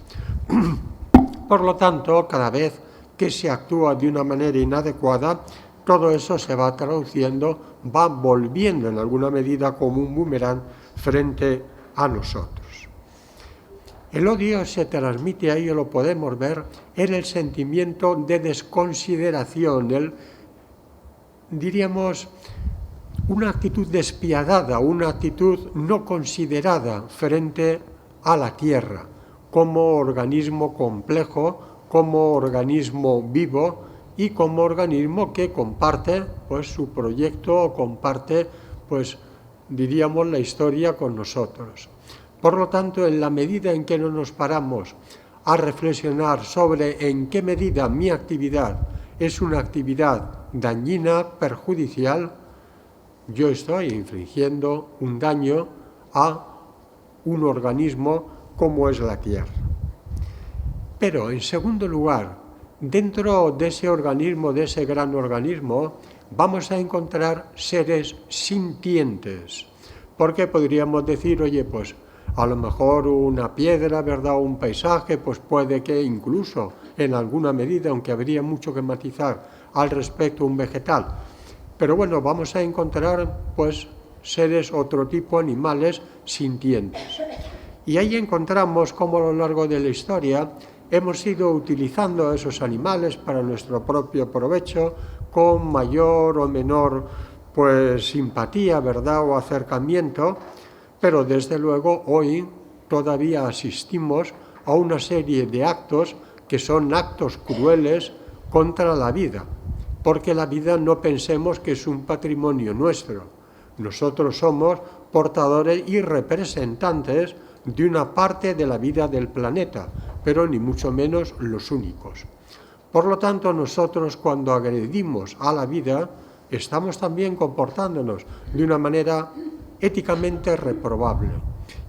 Por lo tanto, cada vez que se actúa de una manera inadecuada, todo eso se va traduciendo, va volviendo en alguna medida como un boomerang frente a nosotros. El odio se transmite, ahí lo podemos ver, en el sentimiento de desconsideración, diríamos, una actitud despiadada, una actitud no considerada frente a la tierra, como organismo complejo, como organismo vivo y como organismo que comparte pues, su proyecto, comparte, pues, diríamos, la historia con nosotros. Por lo tanto, en la medida en que no nos paramos a reflexionar sobre en qué medida mi actividad es una actividad dañina, perjudicial, yo estoy infligiendo un daño a un organismo como es la Tierra. Pero, en segundo lugar, dentro de ese organismo, de ese gran organismo, vamos a encontrar seres sintientes. Porque podríamos decir, oye, pues a lo mejor una piedra, ¿verdad?, o un paisaje, pues puede que incluso en alguna medida, aunque habría mucho que matizar al respecto, un vegetal. Pero bueno, vamos a encontrar pues seres, otro tipo, animales sintientes. Y ahí encontramos cómo a lo largo de la historia hemos ido utilizando a esos animales para nuestro propio provecho, con mayor o menor pues simpatía, ¿verdad?, o acercamiento, pero desde luego hoy todavía asistimos a una serie de actos que son actos crueles contra la vida, porque la vida no pensemos que es un patrimonio nuestro. Nosotros somos portadores y representantes de una parte de la vida del planeta, pero ni mucho menos los únicos. Por lo tanto, nosotros cuando agredimos a la vida, estamos también comportándonos de una manera éticamente reprobable.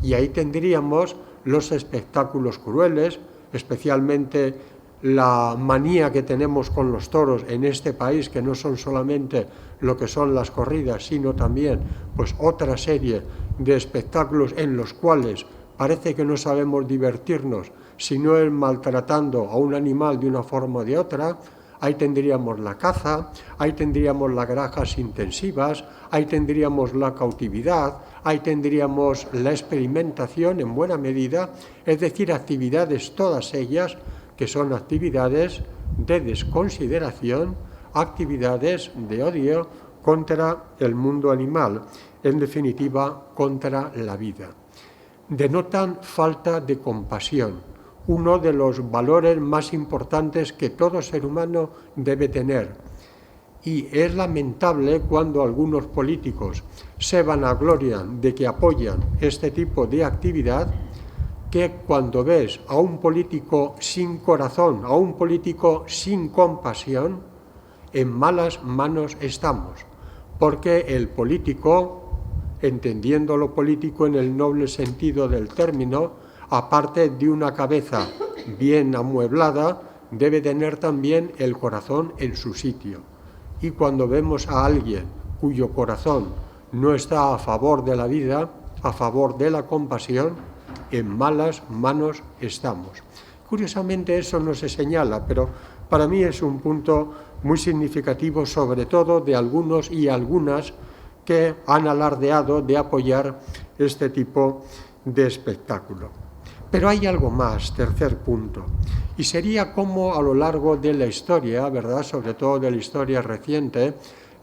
Y ahí tendríamos los espectáculos crueles, especialmente la manía que tenemos con los toros en este país, que no son solamente lo que son las corridas, sino también pues otra serie de espectáculos en los cuales parece que no sabemos divertirnos, sino es maltratando a un animal de una forma o de otra. Ahí tendríamos la caza, ahí tendríamos las granjas intensivas, ahí tendríamos la cautividad, ahí tendríamos la experimentación en buena medida, es decir, actividades todas ellas que son actividades de desconsideración, actividades de odio contra el mundo animal, en definitiva, contra la vida. Denotan falta de compasión, uno de los valores más importantes que todo ser humano debe tener. Y es lamentable cuando algunos políticos se vanaglorian de que apoyan este tipo de actividad, que cuando ves a un político sin corazón, a un político sin compasión, en malas manos estamos, porque el político, entendiendo lo político en el noble sentido del término, aparte de una cabeza bien amueblada, debe tener también el corazón en su sitio. Y cuando vemos a alguien cuyo corazón no está a favor de la vida, a favor de la compasión, en malas manos estamos. Curiosamente eso no se señala, pero para mí es un punto muy significativo, sobre todo de algunos y algunas que han alardeado de apoyar este tipo de espectáculo. Pero hay algo más, tercer punto, y sería cómo a lo largo de la historia, ¿verdad?, sobre todo de la historia reciente,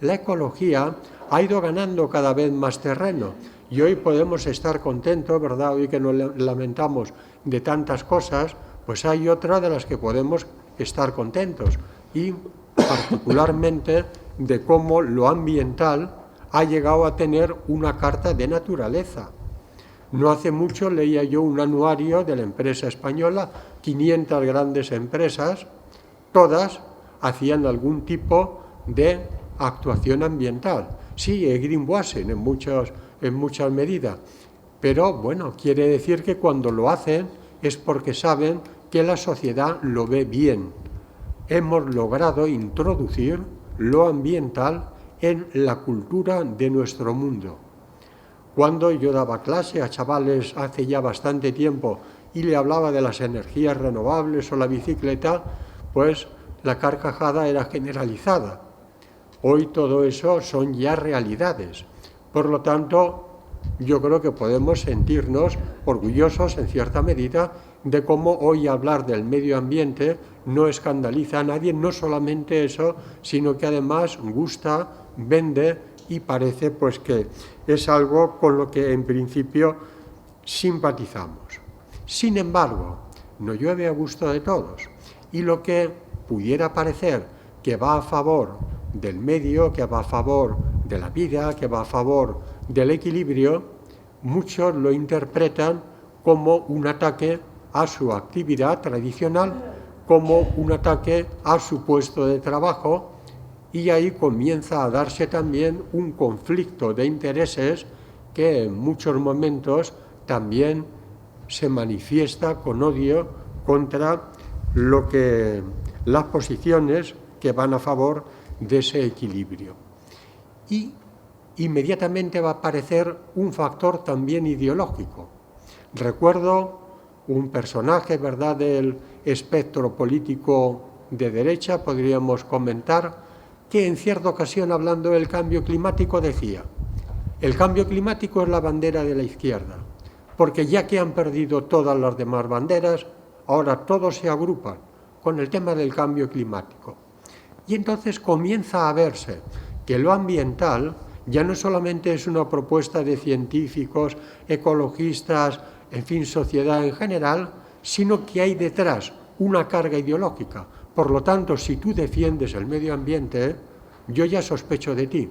la ecología ha ido ganando cada vez más terreno. Y hoy podemos estar contentos, ¿verdad?, hoy que nos lamentamos de tantas cosas, pues hay otra de las que podemos estar contentos, y particularmente de cómo lo ambiental ha llegado a tener una carta de naturaleza. No hace mucho leía yo un anuario de la empresa española, 500 grandes empresas, todas hacían algún tipo de actuación ambiental. Sí, greenwashing en muchas medidas, pero bueno, quiere decir que cuando lo hacen es porque saben que la sociedad lo ve bien. Hemos logrado introducir lo ambiental en la cultura de nuestro mundo. Cuando yo daba clase a chavales hace ya bastante tiempo y le hablaba de las energías renovables o la bicicleta, pues la carcajada era generalizada. Hoy todo eso son ya realidades. Por lo tanto, yo creo que podemos sentirnos orgullosos en cierta medida de cómo hoy hablar del medio ambiente no escandaliza a nadie, no solamente eso, sino que además gusta, vende y parece pues que es algo con lo que en principio simpatizamos. Sin embargo, no llueve a gusto de todos, y lo que pudiera parecer que va a favor del medio, que va a favor de la vida, que va a favor del equilibrio, muchos lo interpretan como un ataque a su actividad tradicional, como un ataque a su puesto de trabajo, y ahí comienza a darse también un conflicto de intereses que en muchos momentos también se manifiesta con odio contra las posiciones que van a favor de ese equilibrio. Y inmediatamente va a aparecer un factor también ideológico. Recuerdo un personaje, ¿verdad?, del espectro político de derecha, podríamos comentar, que en cierta ocasión, hablando del cambio climático, decía: el cambio climático es la bandera de la izquierda, porque ya que han perdido todas las demás banderas, ahora todos se agrupan con el tema del cambio climático. Y entonces comienza a verse que lo ambiental ya no solamente es una propuesta de científicos, ecologistas, en fin, sociedad en general, sino que hay detrás una carga ideológica. Por lo tanto, si tú defiendes el medio ambiente, yo ya sospecho de ti,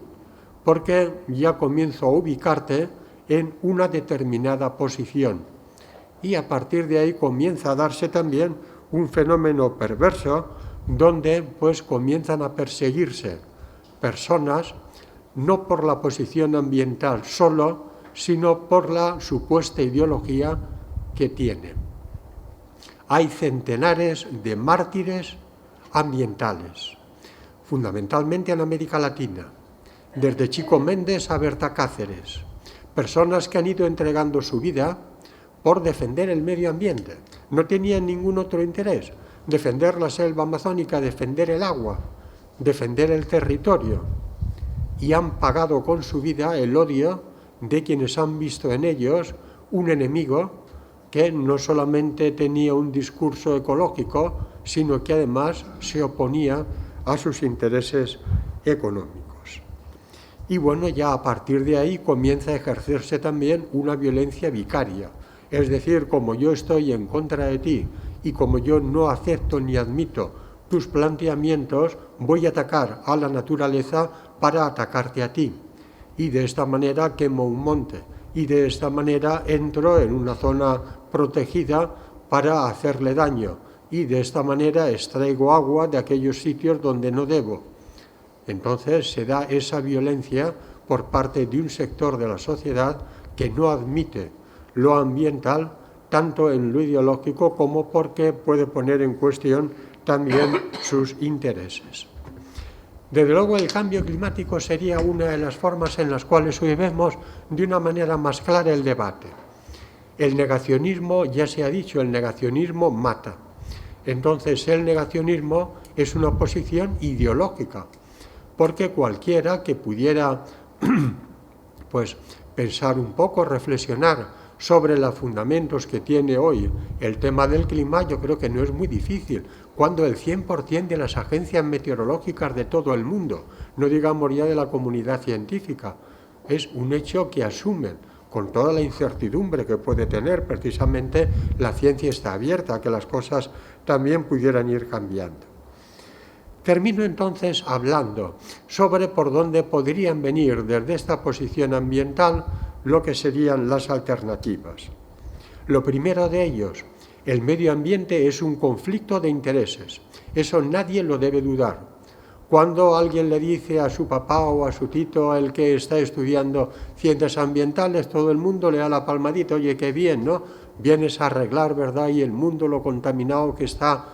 porque ya comienzo a ubicarte en una determinada posición. Y a partir de ahí comienza a darse también un fenómeno perverso, donde pues comienzan a perseguirse personas no por la posición ambiental solo, sino por la supuesta ideología que tienen. Hay centenares de mártires ambientales, fundamentalmente en América Latina, desde Chico Méndez a Berta Cáceres, personas que han ido entregando su vida por defender el medio ambiente. No tenían ningún otro interés, defender la selva amazónica, defender el agua, defender el territorio, y han pagado con su vida el odio de quienes han visto en ellos un enemigo que no solamente tenía un discurso ecológico, sino que además se oponía a sus intereses económicos. Y bueno, ya a partir de ahí comienza a ejercerse también una violencia vicaria. Es decir, como yo estoy en contra de ti y como yo no acepto ni admito tus planteamientos, voy a atacar a la naturaleza para atacarte a ti. Y de esta manera quemo un monte. Y de esta manera entro en una zona protegida para hacerle daño. Y de esta manera extraigo agua de aquellos sitios donde no debo. Entonces se da esa violencia por parte de un sector de la sociedad que no admite lo ambiental, tanto en lo ideológico como porque puede poner en cuestión también sus intereses. Desde luego el cambio climático sería una de las formas en las cuales hoy vemos de una manera más clara el debate. El negacionismo, ya se ha dicho, el negacionismo mata. Entonces el negacionismo es una posición ideológica, porque cualquiera que pudiera pues, pensar un poco, reflexionar sobre los fundamentos que tiene hoy el tema del clima, yo creo que no es muy difícil, cuando el 100% de las agencias meteorológicas de todo el mundo, no digamos ya de la comunidad científica, es un hecho que asumen, con toda la incertidumbre que puede tener, precisamente la ciencia está abierta a que las cosas también pudieran ir cambiando. Termino entonces hablando sobre por dónde podrían venir desde esta posición ambiental lo que serían las alternativas. Lo primero de ellos, el medio ambiente es un conflicto de intereses. Eso nadie lo debe dudar. Cuando alguien le dice a su papá o a su tito, el que está estudiando ciencias ambientales, todo el mundo le da la palmadita, oye, qué bien, ¿no? Vienes a arreglar, ¿verdad? Y el mundo lo contaminado que está.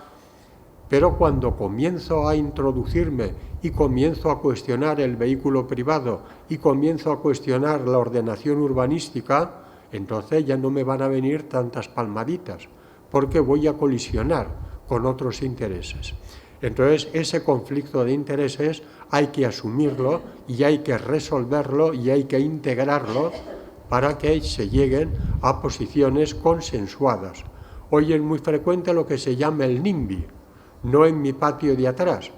Pero cuando comienzo a introducirme y comienzo a cuestionar el vehículo privado y comienzo a cuestionar la ordenación urbanística, entonces ya no me van a venir tantas palmaditas, porque voy a colisionar con otros intereses. Entonces, ese conflicto de intereses hay que asumirlo y hay que resolverlo y hay que integrarlo para que se lleguen a posiciones consensuadas. Hoy es muy frecuente lo que se llama el NIMBY, no en mi patio de atrás.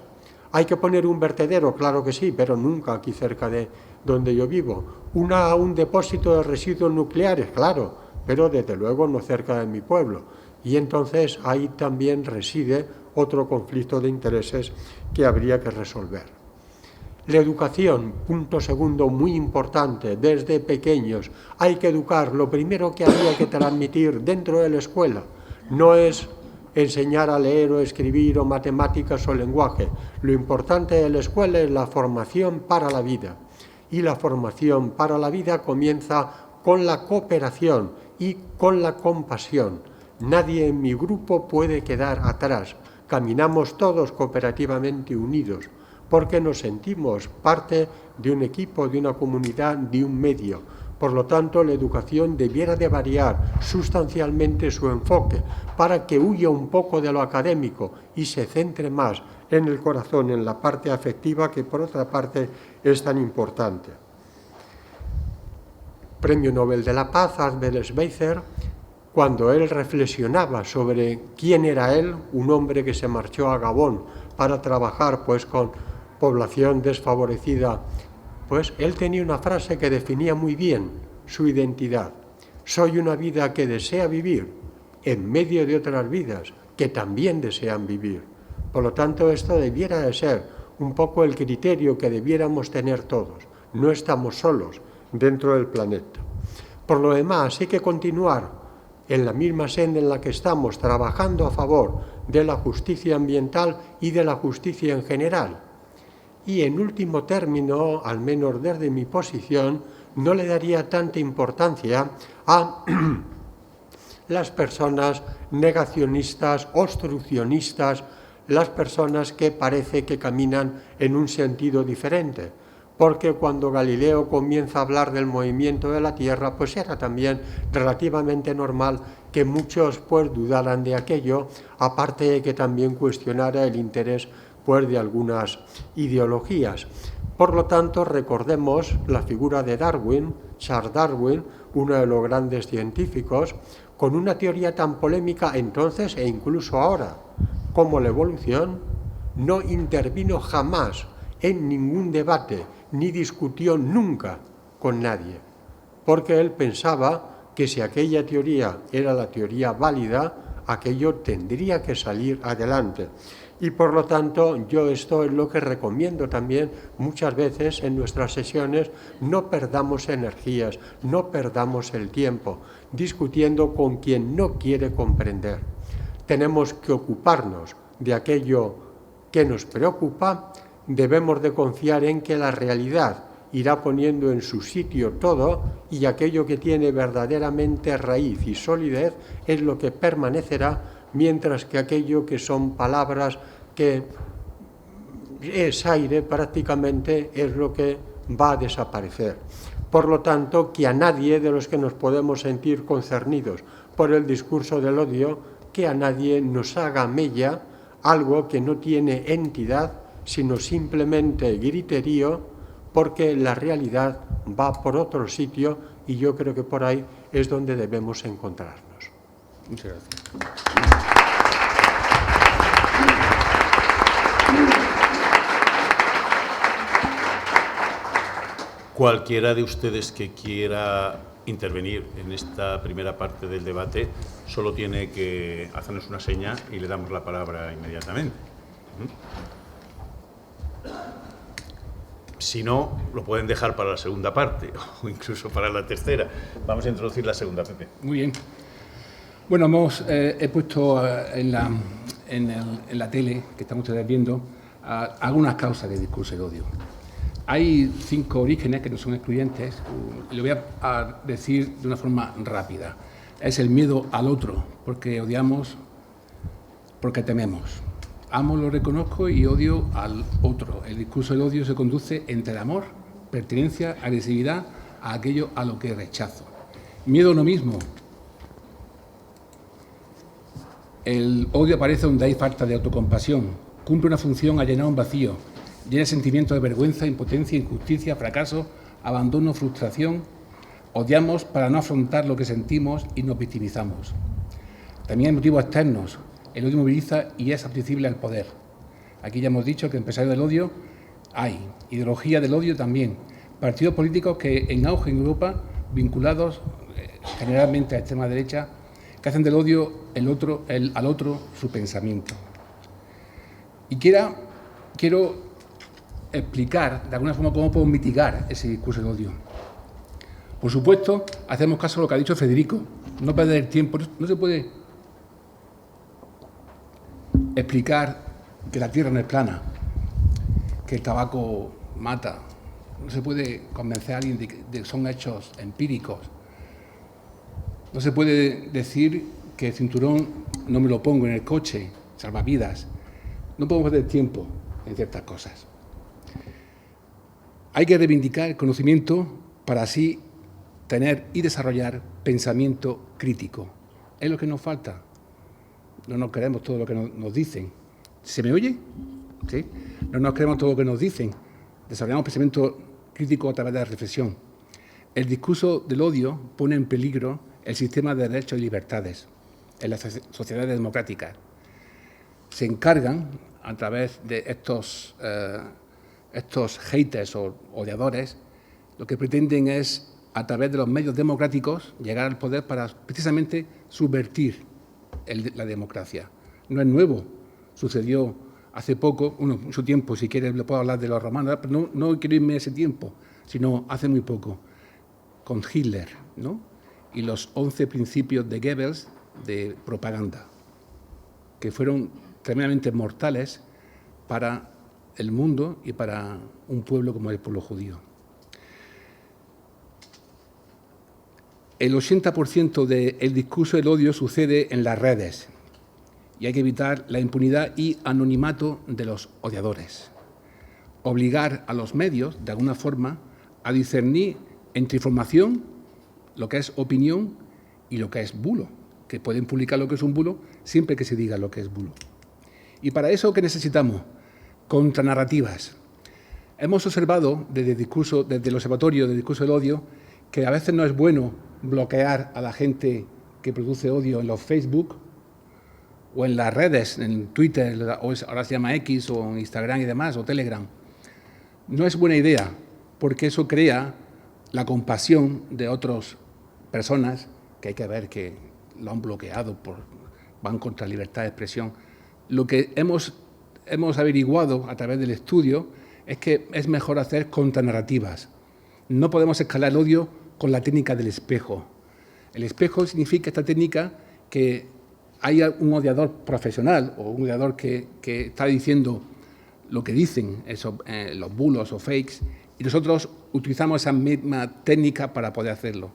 ¿Hay que poner un vertedero? Claro que sí, pero nunca aquí cerca de donde yo vivo. Un depósito de residuos nucleares, claro, pero desde luego no cerca de mi pueblo. Y entonces ahí también reside otro conflicto de intereses que habría que resolver. La educación, punto segundo muy importante, desde pequeños hay que educar. Lo primero que habría que transmitir dentro de la escuela no es enseñar a leer o escribir o matemáticas o lenguaje. Lo importante de la escuela es la formación para la vida. Y la formación para la vida comienza con la cooperación y con la compasión. Nadie en mi grupo puede quedar atrás. Caminamos todos cooperativamente unidos, porque nos sentimos parte de un equipo, de una comunidad, de un medio. Por lo tanto, la educación debiera de variar sustancialmente su enfoque para que huya un poco de lo académico y se centre más en el corazón, en la parte afectiva, que por otra parte es tan importante. Premio Nobel de la Paz, Albert Schweitzer, cuando él reflexionaba sobre quién era él, un hombre que se marchó a Gabón para trabajar pues con población desfavorecida, pues él tenía una frase que definía muy bien su identidad. Soy una vida que desea vivir en medio de otras vidas que también desean vivir. Por lo tanto, esto debiera de ser un poco el criterio que debiéramos tener todos. No estamos solos dentro del planeta. Por lo demás, hay que continuar en la misma senda en la que estamos, trabajando a favor de la justicia ambiental y de la justicia en general. Y en último término, al menos desde mi posición, no le daría tanta importancia a las personas negacionistas, obstruccionistas, las personas que parece que caminan en un sentido diferente. Porque cuando Galileo comienza a hablar del movimiento de la Tierra, pues era también relativamente normal que muchos pues dudaran de aquello, aparte de que también cuestionara el interés pues de algunas ideologías. Por lo tanto, recordemos la figura de Darwin, Charles Darwin, uno de los grandes científicos, con una teoría tan polémica entonces e incluso ahora, como la evolución, no intervino jamás en ningún debate, ni discutió nunca con nadie, porque él pensaba que si aquella teoría era la teoría válida, aquello tendría que salir adelante. Y por lo tanto, yo esto es lo que recomiendo también muchas veces en nuestras sesiones, no perdamos energías, no perdamos el tiempo discutiendo con quien no quiere comprender. Tenemos que ocuparnos de aquello que nos preocupa. Debemos de confiar en que la realidad irá poniendo en su sitio todo y aquello que tiene verdaderamente raíz y solidez es lo que permanecerá, mientras que aquello que son palabras, que es aire prácticamente, es lo que va a desaparecer. Por lo tanto, que a nadie de los que nos podemos sentir concernidos por el discurso del odio, que a nadie nos haga mella algo que no tiene entidad, sino simplemente griterío, porque la realidad va por otro sitio y yo creo que por ahí es donde debemos encontrarnos. Muchas gracias. Cualquiera de ustedes que quiera intervenir en esta primera parte del debate solo tiene que hacernos una seña y le damos la palabra inmediatamente. Si no, lo pueden dejar para la segunda parte o incluso para la tercera. Vamos a introducir la segunda, Pepe. Muy bien. Bueno, he puesto en la tele, que están ustedes viendo, algunas causas del discurso de odio. Hay 5 orígenes que no son excluyentes, y lo voy a decir de una forma rápida. Es el miedo al otro, porque odiamos, porque tememos. Amo, lo reconozco y odio al otro. El discurso del odio se conduce entre el amor, pertenencia, agresividad, a aquello a lo que rechazo. Miedo a uno mismo. El odio aparece donde hay falta de autocompasión. Cumple una función a llenar un vacío. Llena sentimientos de vergüenza, impotencia, injusticia, fracaso, abandono, frustración. Odiamos para no afrontar lo que sentimos y nos victimizamos. También hay motivos externos. El odio moviliza y es apetecible al poder. Aquí ya hemos dicho que empresarios del odio hay. Ideología del odio también. Partidos políticos que en auge en Europa, vinculados generalmente a extrema derecha, que hacen del odio al otro su pensamiento. Y quiero explicar de alguna forma cómo podemos mitigar ese discurso de odio. Por supuesto, hacemos caso a lo que ha dicho Federico, no perder el tiempo. No se puede explicar que la Tierra no es plana, que el tabaco mata. No se puede convencer a alguien de que son hechos empíricos. No se puede decir que el cinturón no me lo pongo en el coche, salvavidas. No podemos perder tiempo en ciertas cosas. Hay que reivindicar el conocimiento para así tener y desarrollar pensamiento crítico. Es lo que nos falta. No nos creemos todo lo que nos dicen. ¿Se me oye? ¿Sí? No nos creemos todo lo que nos dicen. Desarrollamos pensamiento crítico a través de la reflexión. El discurso del odio pone en peligro el sistema de derechos y libertades en las sociedades democráticas. Se encargan, a través de estos haters o odiadores, lo que pretenden es, a través de los medios democráticos, llegar al poder para precisamente subvertir la democracia. No es nuevo, sucedió hace poco, mucho tiempo, si quieres le puedo hablar de los romanos, pero no quiero irme a ese tiempo, sino hace muy poco, con Hitler, ¿no? Y los 11 principios de Goebbels de propaganda, que fueron tremendamente mortales para el mundo y para un pueblo como el pueblo judío. El 80% del discurso del odio sucede en las redes y hay que evitar la impunidad y anonimato de los odiadores. Obligar a los medios, de alguna forma, a discernir entre información, lo que es opinión, y lo que es bulo, que pueden publicar lo que es un bulo siempre que se diga lo que es bulo. Y para eso, ¿qué necesitamos? Contranarrativas. Hemos observado desde el Observatorio del Discurso del Odio que a veces no es bueno bloquear a la gente que produce odio en los Facebook o en las redes, en Twitter, o ahora se llama X, o en Instagram y demás, o Telegram. No es buena idea, porque eso crea la compasión de otras personas que hay que ver que lo han bloqueado, van contra la libertad de expresión. Lo que hemos averiguado a través del estudio es que es mejor hacer contranarrativas. No podemos escalar el odio con la técnica del espejo. El espejo significa esta técnica que hay un odiador profesional o un odiador que está diciendo lo que dicen los bulos o fakes, y nosotros utilizamos esa misma técnica para poder hacerlo.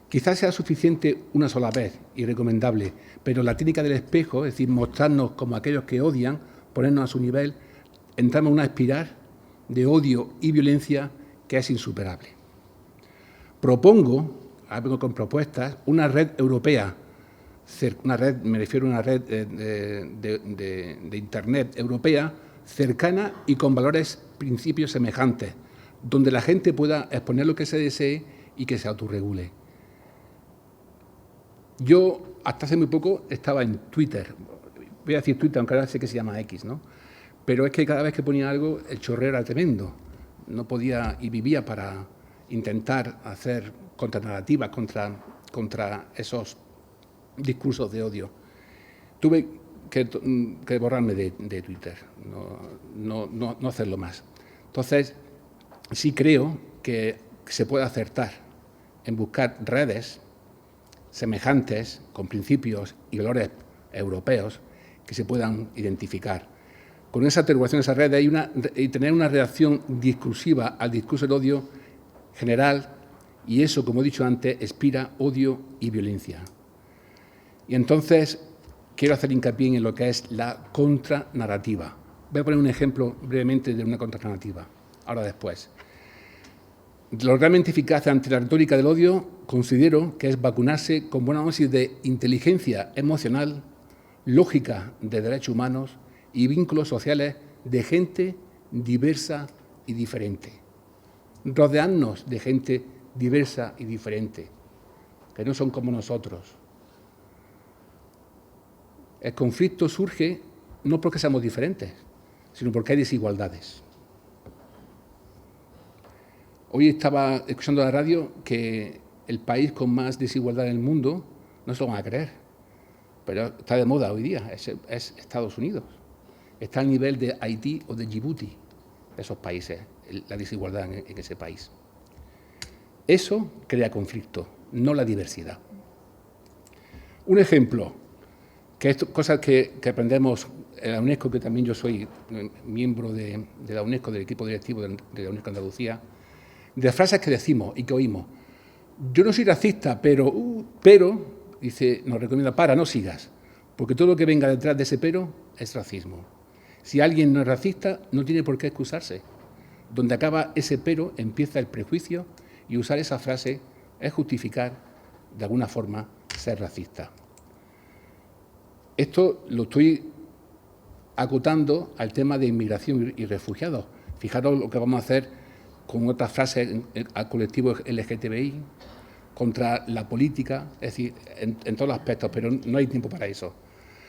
Quizás sea suficiente una sola vez y recomendable, pero la técnica del espejo, es decir, mostrarnos como aquellos que odian, ponernos a su nivel, entramos en una espiral de odio y violencia que es insuperable. Propongo, vengo con propuestas, una red europea me refiero a una red de Internet europea cercana y con valores, principios semejantes, donde la gente pueda exponer lo que se desee y que se autorregule. Yo, hasta hace muy poco, estaba en Twitter. Voy a decir Twitter, aunque ahora sé que se llama X, ¿no? Pero es que cada vez que ponía algo, el chorreo era tremendo. No podía, y vivía para intentar hacer contranarrativas contra esos discursos de odio. Tuve que borrarme de Twitter, no hacerlo más. Entonces, sí creo que se puede acertar en buscar redes semejantes, con principios y valores europeos que se puedan identificar. Con esa atribución, esa red, y tener una reacción discursiva al discurso del odio general, y eso, como he dicho antes, expira odio y violencia. Y entonces quiero hacer hincapié en lo que es la contranarrativa. Voy a poner un ejemplo brevemente de una contranarrativa, ahora después. Lo realmente eficaz ante la retórica del odio considero que es vacunarse con buena dosis de inteligencia emocional, lógica de derechos humanos y vínculos sociales de gente diversa y diferente. Rodearnos de gente diversa y diferente, que no son como nosotros. El conflicto surge no porque seamos diferentes, sino porque hay desigualdades. Hoy estaba escuchando en la radio que el país con más desigualdad en el mundo, no se lo van a creer, pero está de moda hoy día, es Estados Unidos. Está al nivel de Haití o de Djibouti, esos países, la desigualdad en ese país. Eso crea conflicto, no la diversidad. Un ejemplo, que es cosas que aprendemos en la UNESCO, que también yo soy miembro de la UNESCO, del equipo directivo de la UNESCO Andalucía, de frases que decimos y que oímos. Yo no soy racista, pero dice, nos recomienda, no sigas, porque todo lo que venga detrás de ese pero es racismo. Si alguien no es racista, no tiene por qué excusarse. Donde acaba ese pero, empieza el prejuicio, y usar esa frase es justificar, de alguna forma, ser racista. Esto lo estoy acotando al tema de inmigración y refugiados. Fijaros lo que vamos a hacer con otras frases al colectivo LGTBI, contra la política, es decir, en todos los aspectos, pero no hay tiempo para eso.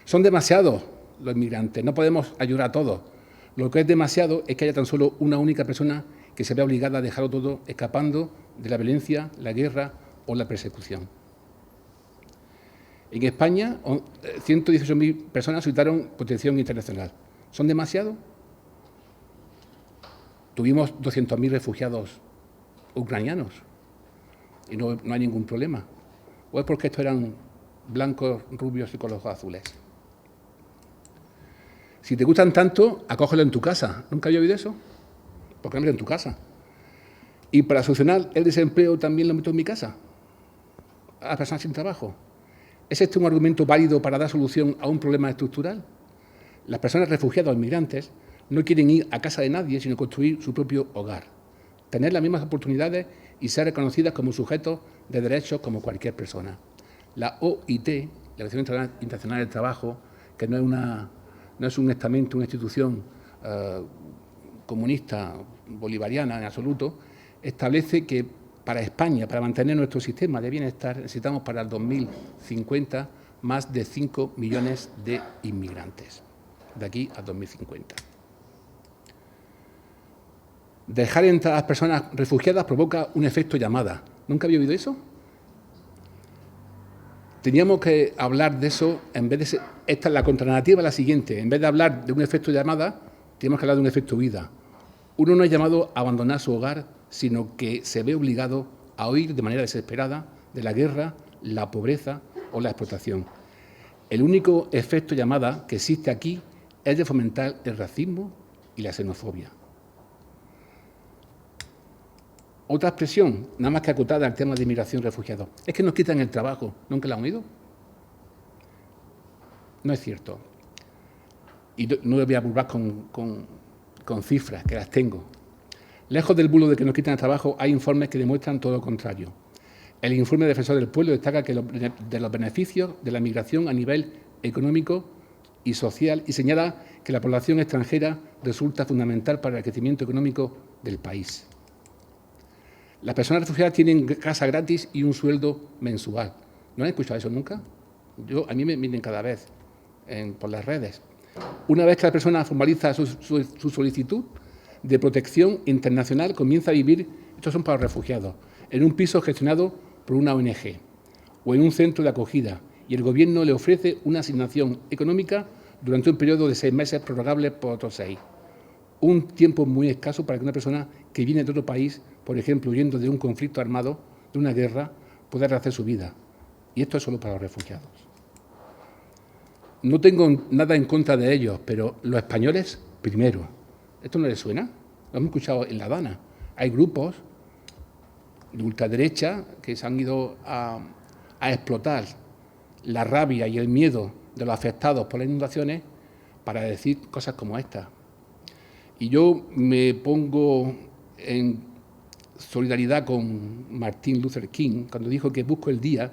Son demasiados los inmigrantes, no podemos ayudar a todos. Lo que es demasiado es que haya tan solo una única persona que se vea obligada a dejarlo todo escapando de la violencia, la guerra o la persecución. En España, 118.000 personas solicitaron protección internacional. ¿Son demasiado? Tuvimos 200.000 refugiados ucranianos y no hay ningún problema. ¿O es porque estos eran blancos, rubios y con los ojos azules? Si te gustan tanto, acógelo en tu casa. ¿Nunca había oído eso? Porque no en tu casa. Y para solucionar el desempleo también lo meto en mi casa, a las personas sin trabajo. ¿Es este un argumento válido para dar solución a un problema estructural? Las personas refugiadas o inmigrantes no quieren ir a casa de nadie, sino construir su propio hogar, tener las mismas oportunidades y ser reconocidas como sujetos de derechos como cualquier persona. La OIT, la Organización Internacional del Trabajo, que no es un estamento, una institución comunista bolivariana en absoluto, establece que para España, para mantener nuestro sistema de bienestar, necesitamos para el 2050 más de 5 millones de inmigrantes, de aquí a 2050. Dejar entrar a las personas refugiadas provoca un efecto llamada. ¿Nunca había oído eso? Teníamos que hablar de eso en vez de... Esta es la contranarrativa, la siguiente. En vez de hablar de un efecto llamada, tenemos que hablar de un efecto huida. Uno no es llamado a abandonar su hogar, sino que se ve obligado a huir de manera desesperada de la guerra, la pobreza o la explotación. El único efecto llamada que existe aquí es de fomentar el racismo y la xenofobia. Otra expresión, nada más que acotada al tema de inmigración y refugiados, es que nos quitan el trabajo. ¿Nunca la han oído? No es cierto. Y no voy a burlar con cifras, que las tengo. Lejos del bulo de que nos quitan el trabajo, hay informes que demuestran todo lo contrario. El informe del Defensor del Pueblo destaca que de los beneficios de la migración a nivel económico y social y señala que la población extranjera resulta fundamental para el crecimiento económico del país. Las personas refugiadas tienen casa gratis y un sueldo mensual. ¿No han escuchado eso nunca? A mí me vienen cada vez por las redes. Una vez que la persona formaliza su solicitud de protección internacional, comienza a vivir, estos son para los refugiados, en un piso gestionado por una ONG o en un centro de acogida, y el Gobierno le ofrece una asignación económica durante un periodo de 6 meses prorrogable por otros 6. Un tiempo muy escaso para que una persona que viene de otro país, por ejemplo, huyendo de un conflicto armado, de una guerra, pueda rehacer su vida. Y esto es solo para los refugiados. No tengo nada en contra de ellos, pero los españoles primero. ¿Esto no les suena? Lo hemos escuchado en La Habana. Hay grupos de ultraderecha que se han ido a explotar la rabia y el miedo de los afectados por las inundaciones para decir cosas como esta. Y yo me pongo en solidaridad con Martin Luther King cuando dijo que busco el día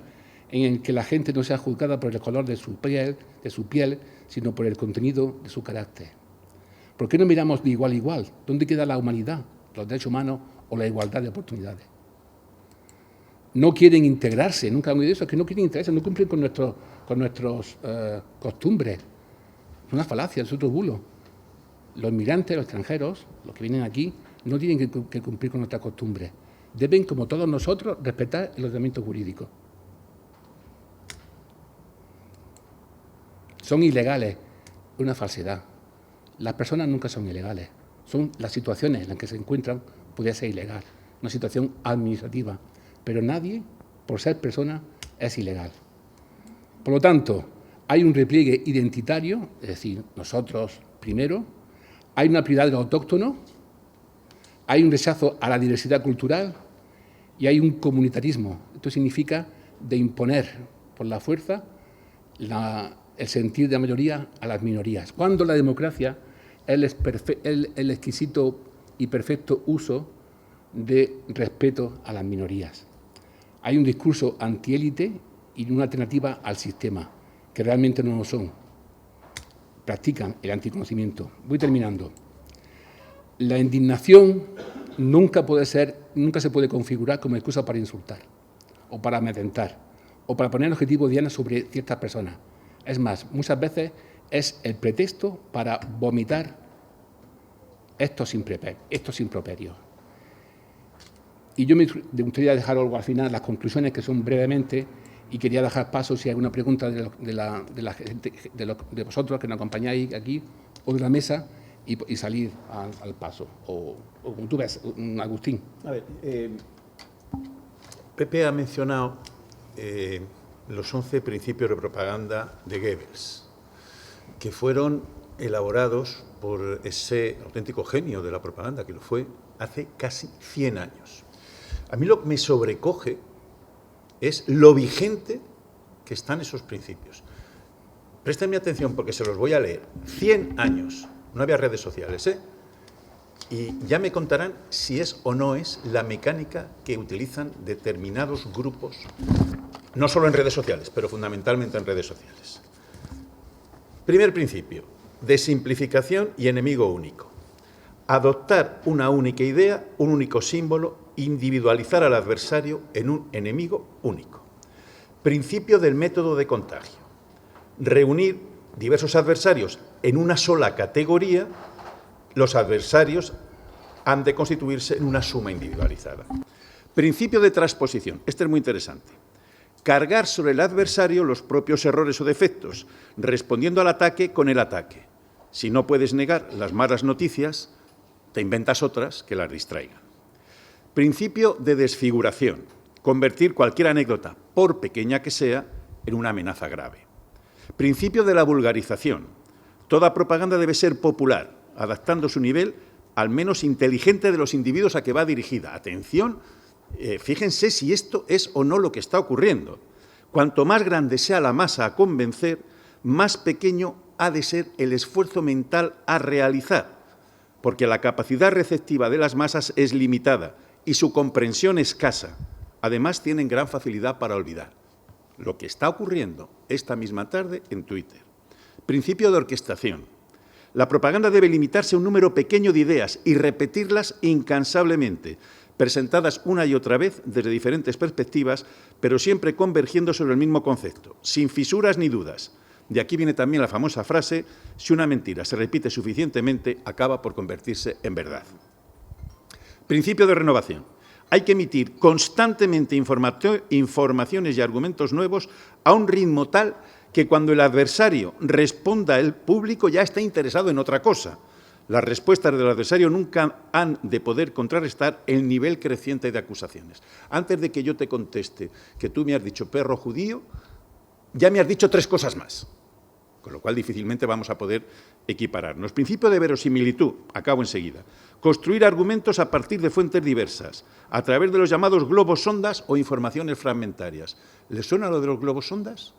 en el que la gente no sea juzgada por el color de su piel, sino por el contenido de su carácter. ¿Por qué no miramos de igual a igual? ¿Dónde queda la humanidad, los derechos humanos o la igualdad de oportunidades? No quieren integrarse, nunca han oído eso, es que no quieren integrarse, no cumplen con nuestras costumbres. Es una falacia, es otro bulo. Los inmigrantes, los extranjeros, los que vienen aquí, no tienen que cumplir con nuestras costumbres. Deben, como todos nosotros, respetar el ordenamiento jurídico. Son ilegales, una falsedad. Las personas nunca son ilegales, son las situaciones en las que se encuentran, podría ser ilegal, una situación administrativa, pero nadie, por ser persona, es ilegal. Por lo tanto, hay un repliegue identitario, es decir, nosotros primero, hay una prioridad de lo autóctono, hay un rechazo a la diversidad cultural y hay un comunitarismo. Esto significa de imponer por la fuerza el sentir de la mayoría a las minorías, cuando la democracia es el exquisito y perfecto uso de respeto a las minorías. Hay un discurso antiélite y una alternativa al sistema, que realmente no lo son. Practican el anticonocimiento. Voy terminando. La indignación nunca se puede configurar como excusa para insultar, o para amedrentar, o para poner objetivos dianas sobre ciertas personas. Es más, muchas veces es el pretexto para vomitar estos improperios. Y yo me gustaría dejar algo al final, las conclusiones, que son brevemente, y quería dejar paso si hay alguna pregunta de vosotros que nos acompañáis aquí, o de la mesa, y salir al paso. O como tú ves, Agustín. A ver, Pepe ha mencionado los 11 principios de propaganda de Goebbels, que fueron elaborados por ese auténtico genio de la propaganda, que lo fue hace casi 100 años. A mí lo que me sobrecoge es lo vigente que están esos principios. Préstenme atención porque se los voy a leer. 100 años, no había redes sociales, y ya me contarán si es o no es la mecánica que utilizan determinados grupos, no solo en redes sociales, pero fundamentalmente en redes sociales. Primer principio, desimplificación y enemigo único. Adoptar una única idea, un único símbolo, individualizar al adversario en un enemigo único. Principio del método de contagio. Reunir diversos adversarios en una sola categoría, los adversarios han de constituirse en una suma individualizada. Principio de transposición. Este es muy interesante. Cargar sobre el adversario los propios errores o defectos, respondiendo al ataque con el ataque. Si no puedes negar las malas noticias, te inventas otras que las distraigan. Principio de desfiguración. Convertir cualquier anécdota, por pequeña que sea, en una amenaza grave. Principio de la vulgarización. Toda propaganda debe ser popular, adaptando su nivel al menos inteligente de los individuos a que va dirigida. Atención, fíjense si esto es o no lo que está ocurriendo. Cuanto más grande sea la masa a convencer, más pequeño ha de ser el esfuerzo mental a realizar, porque la capacidad receptiva de las masas es limitada y su comprensión escasa. Además, tienen gran facilidad para olvidar lo que está ocurriendo esta misma tarde en Twitter. Principio de orquestación. La propaganda debe limitarse a un número pequeño de ideas y repetirlas incansablemente, presentadas una y otra vez desde diferentes perspectivas, pero siempre convergiendo sobre el mismo concepto, sin fisuras ni dudas. De aquí viene también la famosa frase: si una mentira se repite suficientemente, acaba por convertirse en verdad. Principio de renovación. Hay que emitir constantemente informaciones y argumentos nuevos a un ritmo tal que cuando el adversario responda, el público ya está interesado en otra cosa. Las respuestas del adversario nunca han de poder contrarrestar el nivel creciente de acusaciones. Antes de que yo te conteste que tú me has dicho perro judío, ya me has dicho 3 cosas más, con lo cual difícilmente vamos a poder equipararnos. Principio de verosimilitud, acabo enseguida. Construir argumentos a partir de fuentes diversas, a través de los llamados globos sondas o informaciones fragmentarias. ¿Les suena lo de los globos sondas?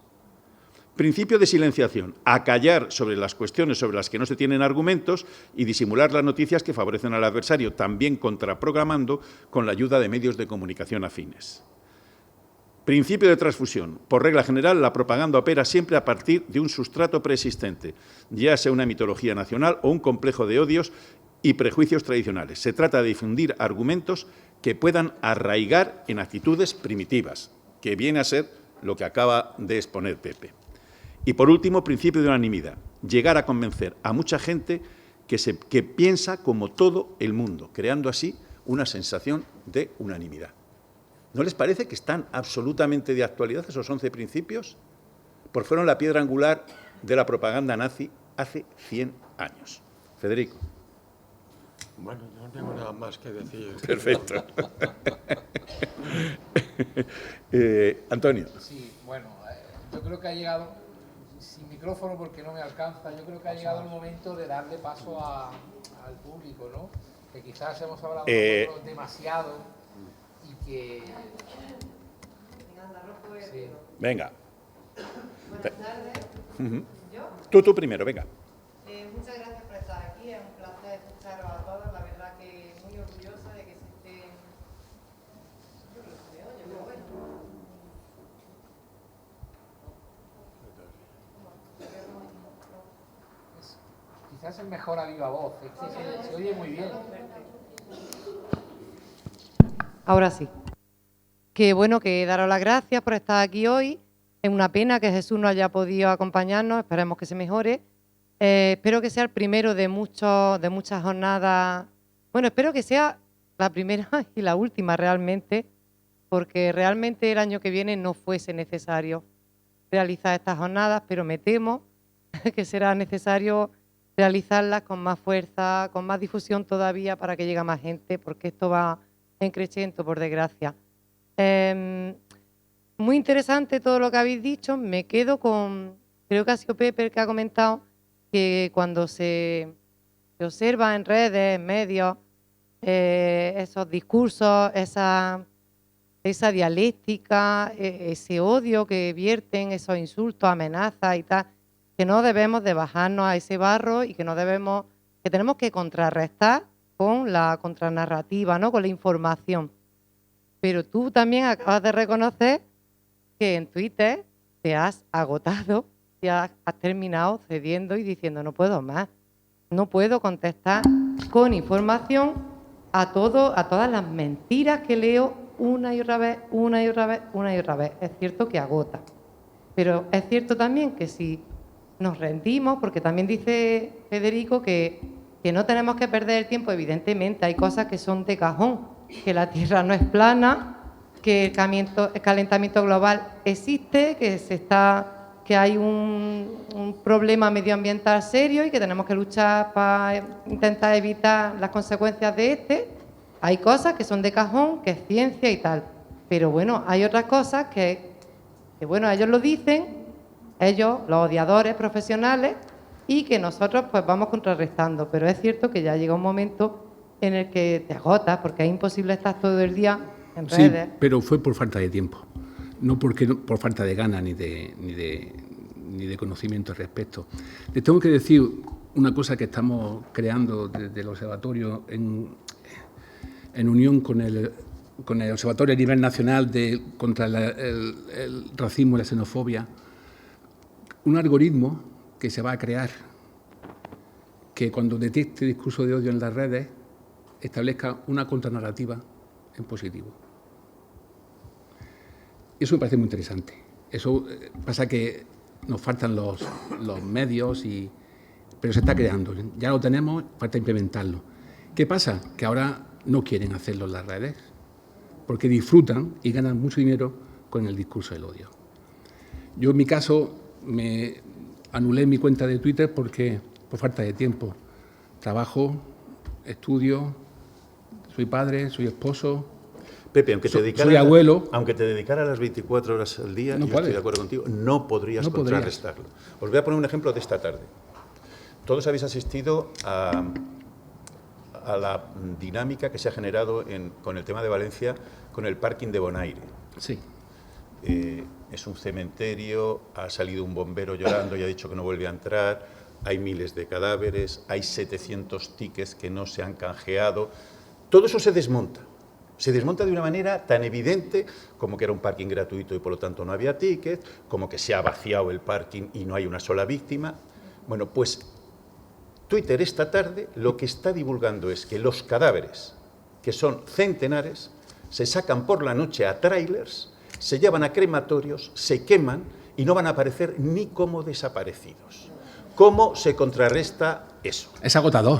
Principio de silenciación, acallar sobre las cuestiones sobre las que no se tienen argumentos y disimular las noticias que favorecen al adversario, también contraprogramando con la ayuda de medios de comunicación afines. Principio de transfusión. Por regla general, la propaganda opera siempre a partir de un sustrato preexistente, ya sea una mitología nacional o un complejo de odios y prejuicios tradicionales. Se trata de difundir argumentos que puedan arraigar en actitudes primitivas, que viene a ser lo que acaba de exponer Pepe. Y, por último, principio de unanimidad. Llegar a convencer a mucha gente que piensa como todo el mundo, creando así una sensación de unanimidad. ¿No les parece que están absolutamente de actualidad esos 11 principios? Pues fueron la piedra angular de la propaganda nazi hace 100 años. Federico. Bueno, no tengo nada más que decir. Perfecto. Antonio. Sí, bueno, yo creo que ha llegado, sin micrófono porque no me alcanza, yo creo que ha llegado el momento de darle paso al público, ¿no? Que quizás hemos hablado nosotros demasiado. Y que... Sí. Venga. Buenas tardes. ¿Yo? Tú primero, venga. Muchas gracias por estar aquí, es un placer escucharos a todos, la verdad que muy orgullosa de que se estén... Yo creo que se me oye, pero bueno. Quizás es mejor a viva voz, es que se oye muy bien. Ahora sí. Que bueno, que daros las gracias por estar aquí hoy. Es una pena que Jesús no haya podido acompañarnos, esperemos que se mejore. Espero que sea el primero de muchas jornadas. Bueno, espero que sea la primera y la última realmente, porque realmente el año que viene no fuese necesario realizar estas jornadas, pero me temo que será necesario realizarlas con más fuerza, con más difusión todavía para que llegue a más gente, porque esto va en crecimiento, por desgracia. Muy interesante todo lo que habéis dicho. Me quedo con, creo que ha sido Pepe el que ha comentado que cuando se observa en redes, en medios, esos discursos, esa dialéctica, ese odio que vierten, esos insultos, amenazas y tal, que no debemos de bajarnos a ese barro y que tenemos que contrarrestar con la contranarrativa, ¿no? Con la información. Pero tú también acabas de reconocer que en Twitter te has agotado, has terminado cediendo y diciendo no puedo más, no puedo contestar con información a todas las mentiras que leo una y otra vez, una y otra vez, una y otra vez. Es cierto que agota, pero es cierto también que si nos rendimos, porque también dice Federico que no tenemos que perder el tiempo, evidentemente hay cosas que son de cajón, que la Tierra no es plana, que el calentamiento global existe, que hay un problema medioambiental serio y que tenemos que luchar para intentar evitar las consecuencias de este. Hay cosas que son de cajón, que es ciencia y tal, pero bueno, hay otras cosas que bueno, ellos lo dicen, ellos, los odiadores profesionales, y que nosotros pues vamos contrarrestando, pero es cierto que ya llega un momento en el que te agotas, porque es imposible estar todo el día en redes. Sí, pero fue por falta de tiempo, no por falta de ganas ni de conocimiento al respecto. Les tengo que decir una cosa que estamos creando desde el observatorio en unión con el con el Observatorio a nivel nacional contra el racismo y la xenofobia, un algoritmo que se va a crear que cuando detecte discurso de odio en las redes establezca una contranarrativa en positivo. Eso me parece muy interesante. Eso pasa que nos faltan los medios, pero se está creando. Ya lo tenemos, falta implementarlo. ¿Qué pasa? Que ahora no quieren hacerlo en las redes porque disfrutan y ganan mucho dinero con el discurso del odio. Yo, en mi caso, me anulé mi cuenta de Twitter porque por falta de tiempo. Trabajo, estudio, soy padre, soy esposo. Pepe, aunque soy abuelo. Aunque te dedicara las 24 horas al día, yo estoy de acuerdo contigo, no podrías contrarrestarlo. Os voy a poner un ejemplo de esta tarde. Todos habéis asistido a la dinámica que se ha generado con el tema de Valencia, con el parking de Bonaire. Sí. Es un cementerio, ha salido un bombero llorando y ha dicho que no vuelve a entrar, hay miles de cadáveres, hay 700 tickets que no se han canjeado. Todo eso se desmonta. Se desmonta de una manera tan evidente como que era un parking gratuito y por lo tanto no había ticket, como que se ha vaciado el parking y no hay una sola víctima. Bueno, pues Twitter esta tarde lo que está divulgando es que los cadáveres, que son centenares, se sacan por la noche a trailers, se llevan a crematorios, se queman y no van a aparecer ni como desaparecidos. ¿Cómo se contrarresta eso? Es agotador.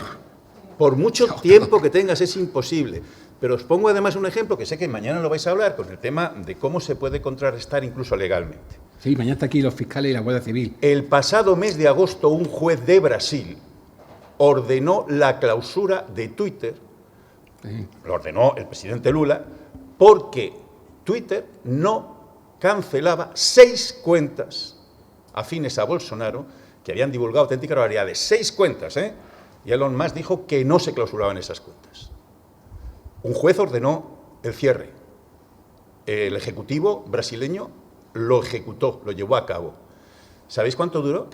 Por mucho tiempo que tengas es imposible. Pero os pongo además un ejemplo que sé que mañana lo vais a hablar con el tema de cómo se puede contrarrestar incluso legalmente. Sí, mañana está aquí los fiscales y la Guardia Civil. El pasado mes de agosto un juez de Brasil ordenó la clausura de Twitter, lo ordenó el presidente Lula, porque Twitter no cancelaba 6 cuentas afines a Bolsonaro que habían divulgado auténticas barbaridades. 6 cuentas, ¿eh? Y Elon Musk dijo que no se clausuraban esas cuentas. Un juez ordenó el cierre. El ejecutivo brasileño lo ejecutó, lo llevó a cabo. ¿Sabéis cuánto duró?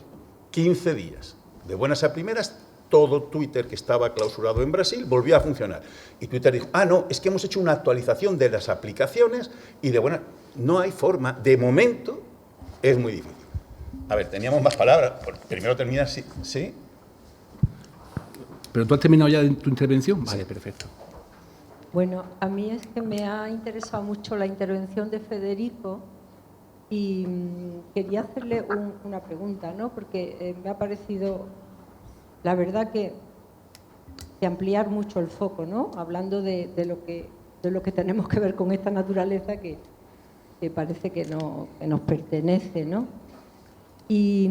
15 días. De buenas a primeras, todo Twitter que estaba clausurado en Brasil volvió a funcionar. Y Twitter dijo, no, es que hemos hecho una actualización de las aplicaciones y de buena... No hay forma. De momento es muy difícil. A ver, teníamos más palabras. Primero termina, ¿sí? ¿Pero tú has terminado ya tu intervención? Vale, perfecto. Bueno, a mí es que me ha interesado mucho la intervención de Federico y quería hacerle una pregunta, ¿no? Porque me ha parecido, la verdad, que ampliar mucho el foco, ¿no? Hablando de lo que tenemos que ver con esta naturaleza que parece que nos pertenece, ¿no? Y,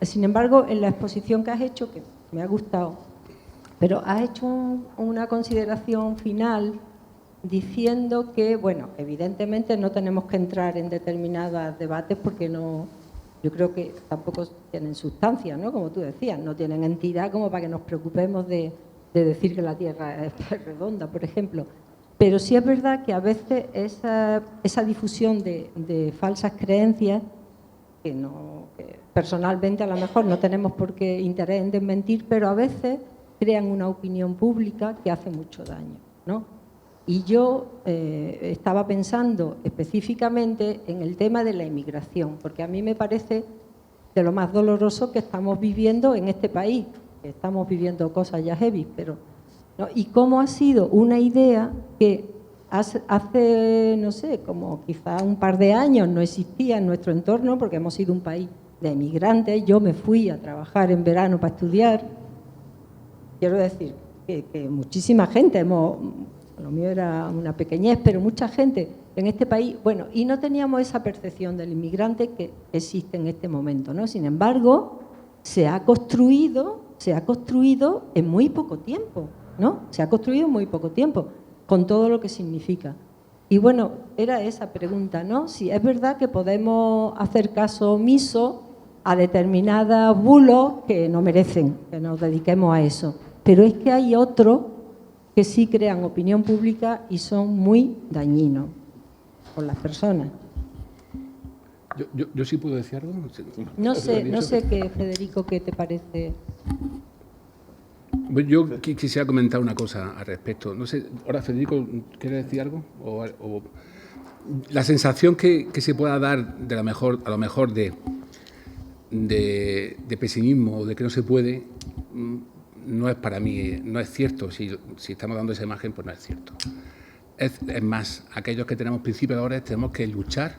sin embargo, en la exposición que has hecho, que me ha gustado, pero has hecho una consideración final diciendo que, bueno, evidentemente no tenemos que entrar en determinados debates porque no, yo creo que tampoco tienen sustancia, ¿no? Como tú decías, no tienen entidad como para que nos preocupemos de decir que la Tierra es redonda, por ejemplo. Pero sí es verdad que a veces esa difusión de falsas creencias, que personalmente a lo mejor no tenemos por qué interés en desmentir, pero a veces crean una opinión pública que hace mucho daño, ¿no? Y yo estaba pensando específicamente en el tema de la inmigración, porque a mí me parece de lo más doloroso que estamos viviendo en este país. Estamos viviendo cosas ya heavy, pero... ¿no? Y cómo ha sido una idea que hace, no sé, como quizá un par de años no existía en nuestro entorno, porque hemos sido un país de inmigrantes. Yo me fui a trabajar en verano para estudiar. Quiero decir que muchísima gente, lo mío era una pequeñez, pero mucha gente en este país, bueno, y no teníamos esa percepción del inmigrante que existe en este momento, ¿no? Sin embargo, se ha construido en muy poco tiempo, ¿no? Se ha construido en muy poco tiempo, con todo lo que significa. Y bueno, era esa pregunta, ¿no? Si es verdad que podemos hacer caso omiso a determinados bulos que no merecen que nos dediquemos a eso. Pero es que hay otros que sí crean opinión pública y son muy dañinos con las personas. ¿Yo sí puedo decir algo? No sé qué, Federico, ¿qué te parece? Yo quisiera comentar una cosa al respecto. No sé, ahora Federico, ¿quiere decir algo? La sensación que se pueda dar a lo mejor de pesimismo o de que no se puede, no es para mí, no es cierto. Si estamos dando esa imagen, pues no es cierto. Es más, aquellos que tenemos principios de valores tenemos que luchar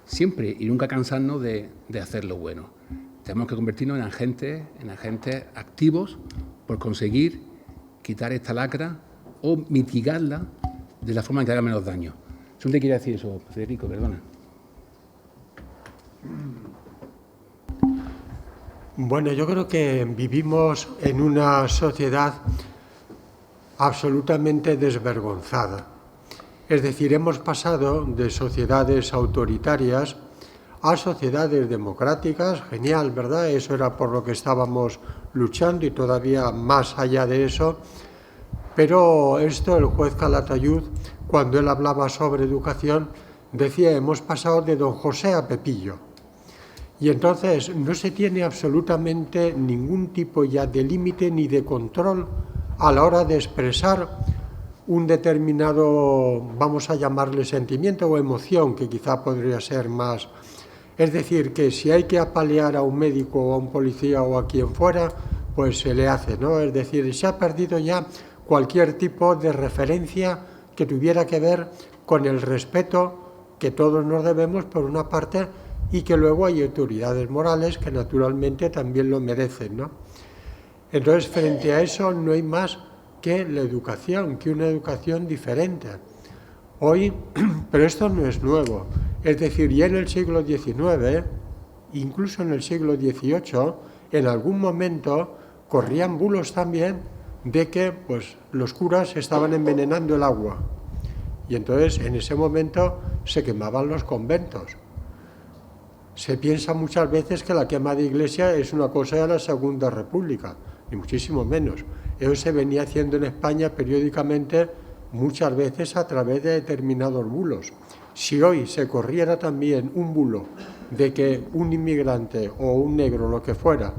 siempre y nunca cansarnos de hacer lo bueno. Tenemos que convertirnos en agentes activos por conseguir quitar esta lacra o mitigarla de la forma en que haga menos daño. ¿Solo te quiere decir eso, Federico? Perdona. Bueno, yo creo que vivimos en una sociedad absolutamente desvergonzada. Es decir, hemos pasado de sociedades autoritarias a sociedades democráticas. Genial, ¿verdad? Eso era por lo que estábamos luchando y todavía más allá de eso. Pero esto, el juez Calatayud, cuando él hablaba sobre educación, decía, hemos pasado de don José a Pepillo. Y entonces no se tiene absolutamente ningún tipo ya de límite ni de control a la hora de expresar un determinado, vamos a llamarle sentimiento o emoción, que quizá podría ser más. Es decir, que si hay que apalear a un médico o a un policía o a quien fuera, pues se le hace, ¿no? Es decir, se ha perdido ya cualquier tipo de referencia que tuviera que ver con el respeto que todos nos debemos por una parte y que luego hay autoridades morales que naturalmente también lo merecen, ¿no? Entonces, frente a eso no hay más que la educación, que una educación diferente. Hoy, pero esto no es nuevo, es decir, ya en el siglo XIX, incluso en el siglo XVIII, en algún momento corrían bulos también de que pues, los curas estaban envenenando el agua. Y entonces, en ese momento, se quemaban los conventos. Se piensa muchas veces que la quema de iglesia es una cosa de la Segunda República, ni muchísimo menos. Eso se venía haciendo en España periódicamente, muchas veces a través de determinados bulos. Si hoy se corriera también un bulo de que un inmigrante o un negro, lo que fuera,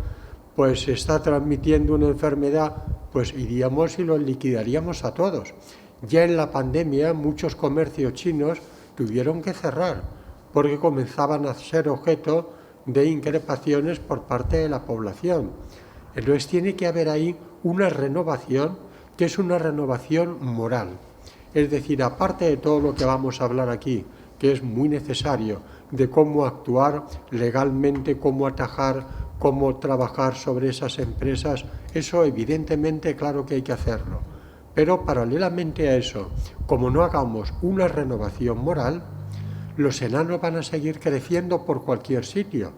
pues está transmitiendo una enfermedad, pues iríamos y los liquidaríamos a todos. Ya en la pandemia muchos comercios chinos tuvieron que cerrar porque comenzaban a ser objeto de increpaciones por parte de la población. Entonces tiene que haber ahí una renovación, que es una renovación moral. Es decir, aparte de todo lo que vamos a hablar aquí, que es muy necesario, de cómo actuar legalmente, cómo atajar, cómo trabajar sobre esas empresas, eso evidentemente claro que hay que hacerlo. Pero paralelamente a eso, como no hagamos una renovación moral, los enanos van a seguir creciendo por cualquier sitio,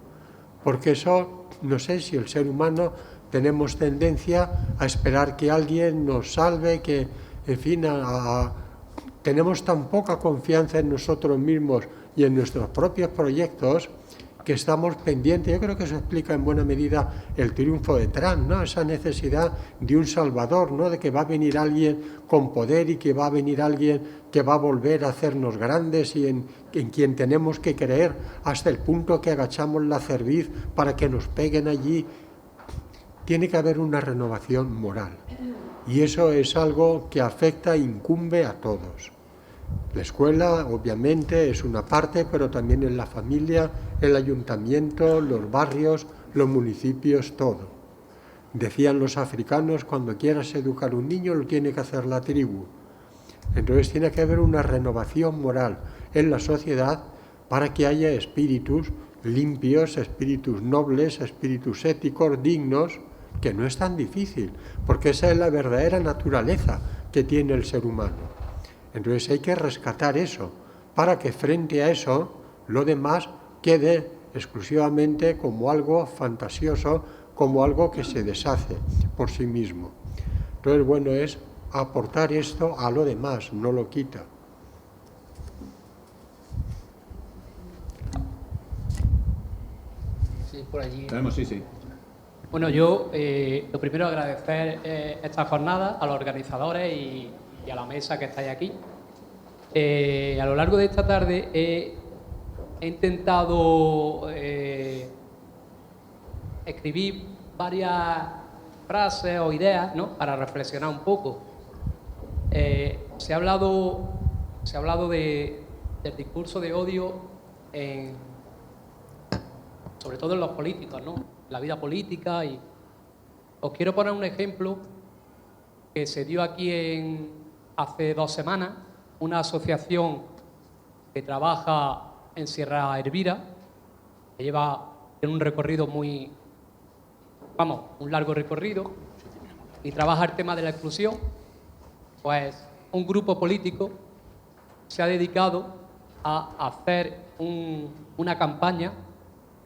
porque eso, no sé si el ser humano tenemos tendencia a esperar que alguien nos salve, que, en fin, tenemos tan poca confianza en nosotros mismos y en nuestros propios proyectos que estamos pendientes. Yo creo que eso explica en buena medida el triunfo de Trump, ¿no? Esa necesidad de un salvador, ¿no? De que va a venir alguien con poder y que va a venir alguien que va a volver a hacernos grandes y en quien tenemos que creer hasta el punto que agachamos la cerviz para que nos peguen allí. Tiene que haber una renovación moral y eso es algo que afecta e incumbe a todos. La escuela, obviamente, es una parte, pero también en la familia, el ayuntamiento, los barrios, los municipios, todo. Decían los africanos, cuando quieras educar a un niño, lo tiene que hacer la tribu. Entonces tiene que haber una renovación moral en la sociedad para que haya espíritus limpios, espíritus nobles, espíritus éticos, dignos, que no es tan difícil, porque esa es la verdadera naturaleza que tiene el ser humano. Entonces hay que rescatar eso, para que frente a eso, lo demás quede exclusivamente como algo fantasioso, como algo que se deshace por sí mismo. Entonces, bueno, es aportar esto a lo demás, no lo quita. Sí, por allí. Sí. Bueno, yo lo primero agradecer esta jornada a los organizadores y a la mesa que estáis aquí. A lo largo de esta tarde he intentado escribir varias frases o ideas, ¿no?, para reflexionar un poco. Se ha hablado del discurso de odio, sobre todo en los políticos, ¿no?, la vida política. Y os quiero poner un ejemplo que se dio aquí hace 2 semanas, una asociación que trabaja en Sierra Elvira, que lleva en un recorrido un largo recorrido, y trabaja el tema de la exclusión. Pues un grupo político se ha dedicado a hacer una campaña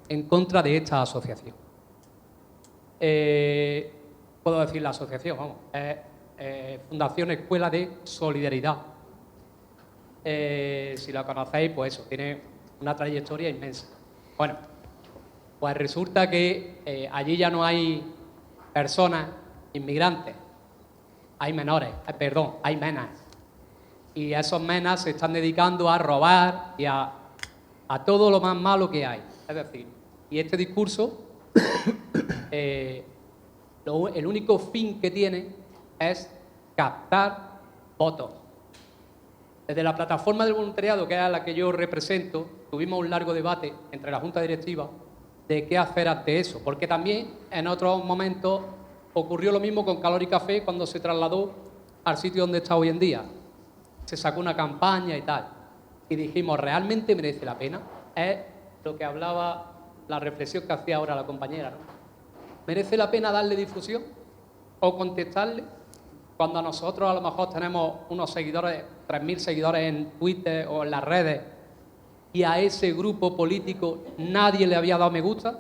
en contra de esta asociación. Puedo decir la asociación, Fundación Escuela de Solidaridad. Si la conocéis, pues eso, tiene una trayectoria inmensa. Bueno, pues resulta que allí ya no hay personas inmigrantes, hay menores, hay menas. Y esos menas se están dedicando a robar y a todo lo más malo que hay. Es decir, y este discurso, el único fin que tiene es captar votos. Desde la plataforma del voluntariado, que es a la que yo represento, tuvimos un largo debate entre la Junta Directiva de qué hacer ante eso, porque también en otros momentos ocurrió lo mismo con Calor y Café cuando se trasladó al sitio donde está hoy en día. Se sacó una campaña y tal. Y dijimos, ¿realmente merece la pena? Es lo que hablaba, la reflexión que hacía ahora la compañera, ¿no? ¿Merece la pena darle difusión o contestarle cuando nosotros a lo mejor tenemos unos seguidores, 3.000 seguidores en Twitter o en las redes, y a ese grupo político nadie le había dado me gusta,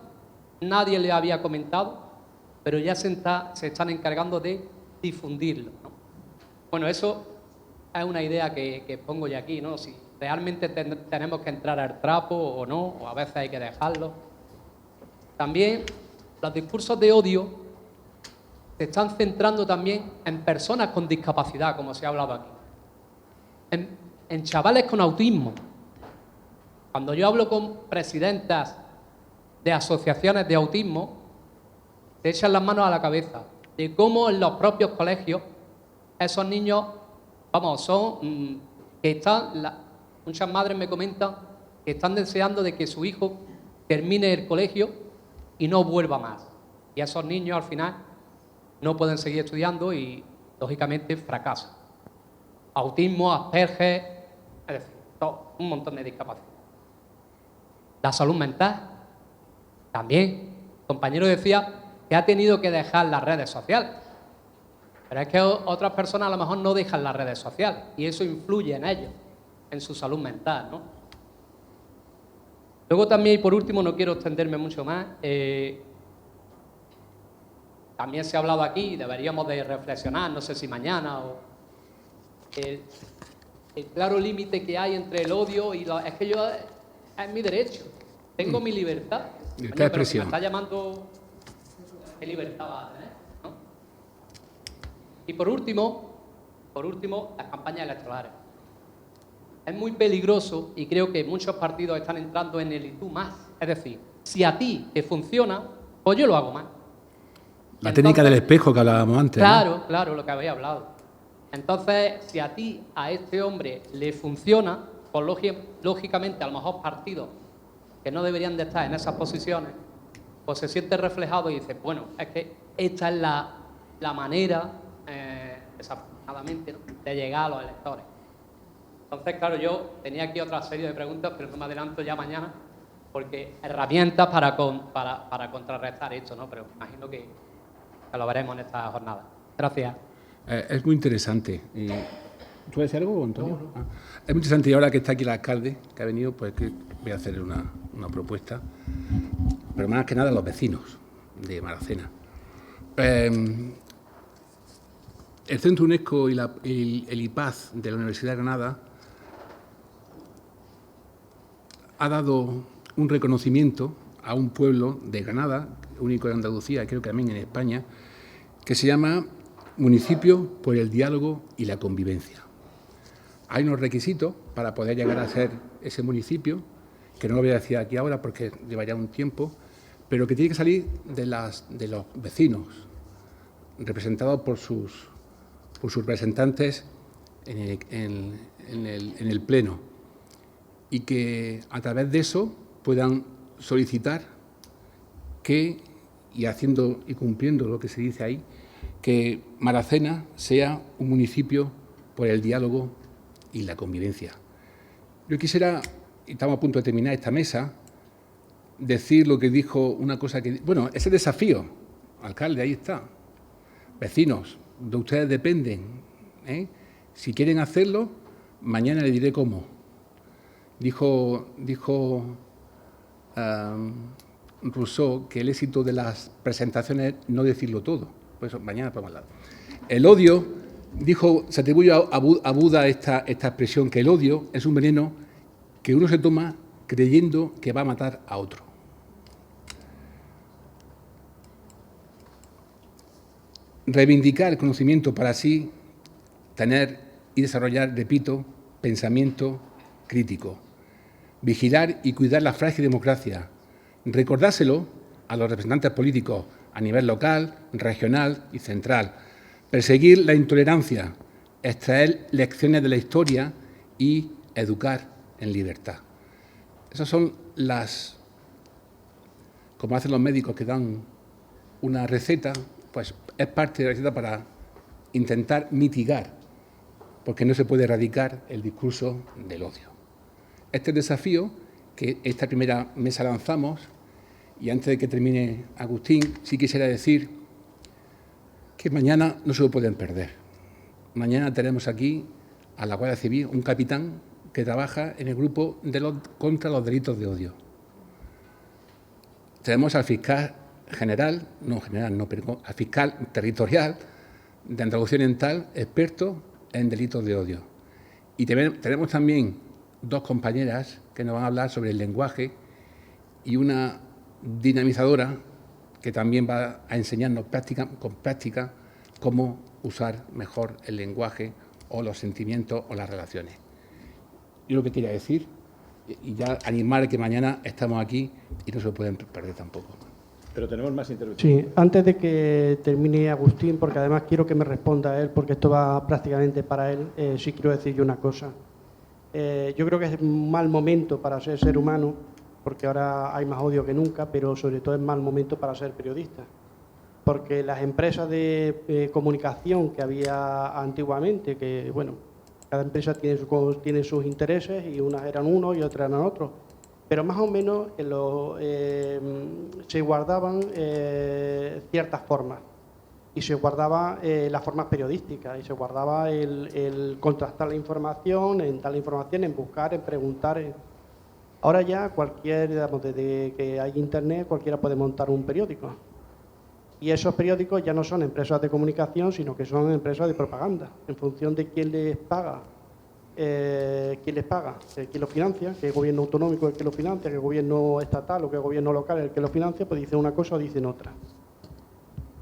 nadie le había comentado, pero ya se están encargando de difundirlo, ¿no? Bueno, eso es una idea que pongo ya aquí, ¿no? Si realmente tenemos que entrar al trapo o no, o a veces hay que dejarlo. También los discursos de odio se están centrando también en personas con discapacidad, como se ha hablado aquí, en chavales con autismo. Cuando yo hablo con presidentas de asociaciones de autismo, se echan las manos a la cabeza de cómo en los propios colegios esos niños, muchas madres me comentan que están deseando de que su hijo termine el colegio y no vuelva más. Y esos niños al final no pueden seguir estudiando y, lógicamente, fracasan. Autismo, Asperger, es decir, un montón de discapacidad. La salud mental, también. El compañero decía que ha tenido que dejar las redes sociales. Pero es que otras personas a lo mejor no dejan las redes sociales y eso influye en ellos, en su salud mental, ¿no? Luego también, y por último, no quiero extenderme mucho más, también se ha hablado aquí, deberíamos de reflexionar, no sé si mañana, o el claro límite que hay entre el odio y es que yo, es mi derecho, tengo mi libertad. Libertad de expresión. Pero si me está llamando, ¿qué libertad va a tener? ¿No? Y por último, las campañas electorales. Es muy peligroso y creo que muchos partidos están entrando en el y tú más. Es decir, si a ti te funciona, pues yo lo hago más. La técnica del espejo que hablábamos antes. Claro, ¿no? Claro, lo que habéis hablado. Entonces, si a este hombre le funciona, pues lógicamente a lo mejor partidos que no deberían de estar en esas posiciones, pues se siente reflejado y dice, bueno, es que esta es la manera, desafortunadamente, ¿no?, de llegar a los electores. Entonces, claro, yo tenía aquí otra serie de preguntas, pero no me adelanto ya mañana, porque herramientas para contrarrestar esto, ¿no? Pero imagino que lo veremos en esta jornada. Gracias. Es muy interesante. ¿Tú vas a decir algo, Antonio? No. Es muy interesante, y ahora que está aquí el alcalde, que ha venido, pues que voy a hacerle una propuesta, pero más que nada a los vecinos de Maracena. El Centro UNESCO y el IPAZ de la Universidad de Granada ha dado un reconocimiento a un pueblo de Granada, único en Andalucía, creo que también en España, que se llama Municipio por el Diálogo y la Convivencia. Hay unos requisitos para poder llegar a ser ese municipio, que no lo voy a decir aquí ahora porque lleva ya un tiempo, pero que tiene que salir de los vecinos, representados por sus representantes en el Pleno, y que a través de eso puedan solicitar que, y cumpliendo lo que se dice ahí, que Maracena sea un municipio por el diálogo y la convivencia. Yo quisiera, y estamos a punto de terminar esta mesa, decir lo que dijo una cosa que... Bueno, ese desafío, alcalde, ahí está. Vecinos, de ustedes dependen, ¿eh? Si quieren hacerlo, mañana le diré cómo. Dijo Rousseau que el éxito de las presentaciones es no decirlo todo. Por eso mañana podemos hablar. El odio, se atribuye a Buda esta expresión, que el odio es un veneno que uno se toma creyendo que va a matar a otro. Reivindicar el conocimiento para así tener y desarrollar, repito, pensamiento crítico. Vigilar y cuidar la frágil democracia. Recordárselo a los representantes políticos a nivel local, regional y central. Perseguir la intolerancia, extraer lecciones de la historia y educar en libertad. Esas son como hacen los médicos que dan una receta, pues es parte de la receta para intentar mitigar, porque no se puede erradicar el discurso del odio. Este desafío que esta primera mesa lanzamos, y antes de que termine Agustín, sí quisiera decir que mañana no se lo pueden perder. Mañana tenemos aquí a la Guardia Civil, un capitán que trabaja en el grupo contra los delitos de odio. Tenemos al fiscal al fiscal territorial de Andalucía Oriental, experto en delitos de odio. Y tenemos también dos compañeras que nos van a hablar sobre el lenguaje y una dinamizadora que también va a enseñarnos con práctica cómo usar mejor el lenguaje o los sentimientos o las relaciones. Yo lo que quería decir, y ya animar que mañana estamos aquí y no se lo pueden perder tampoco. Pero tenemos más intervenciones. Sí, antes de que termine Agustín, porque además quiero que me responda él, porque esto va prácticamente para él, sí quiero decir yo una cosa. Yo creo que es un mal momento para ser humano, porque ahora hay más odio que nunca, pero sobre todo es mal momento para ser periodista. Porque las empresas de comunicación que había antiguamente, que bueno, cada empresa tiene sus intereses y unas eran unos y otras eran otros, pero más o menos se guardaban ciertas formas y se guardaba las formas periodísticas y se guardaba el contrastar la información, en dar la información, en buscar, en preguntar. Ahora ya desde que hay internet, cualquiera puede montar un periódico. Y esos periódicos ya no son empresas de comunicación, sino que son empresas de propaganda, en función de quién les paga. ¿Quién lo financia? ¿Qué gobierno autonómico es el que lo financia? ¿Qué gobierno estatal o qué gobierno local es el que lo financia? Pues dicen una cosa o dicen otra.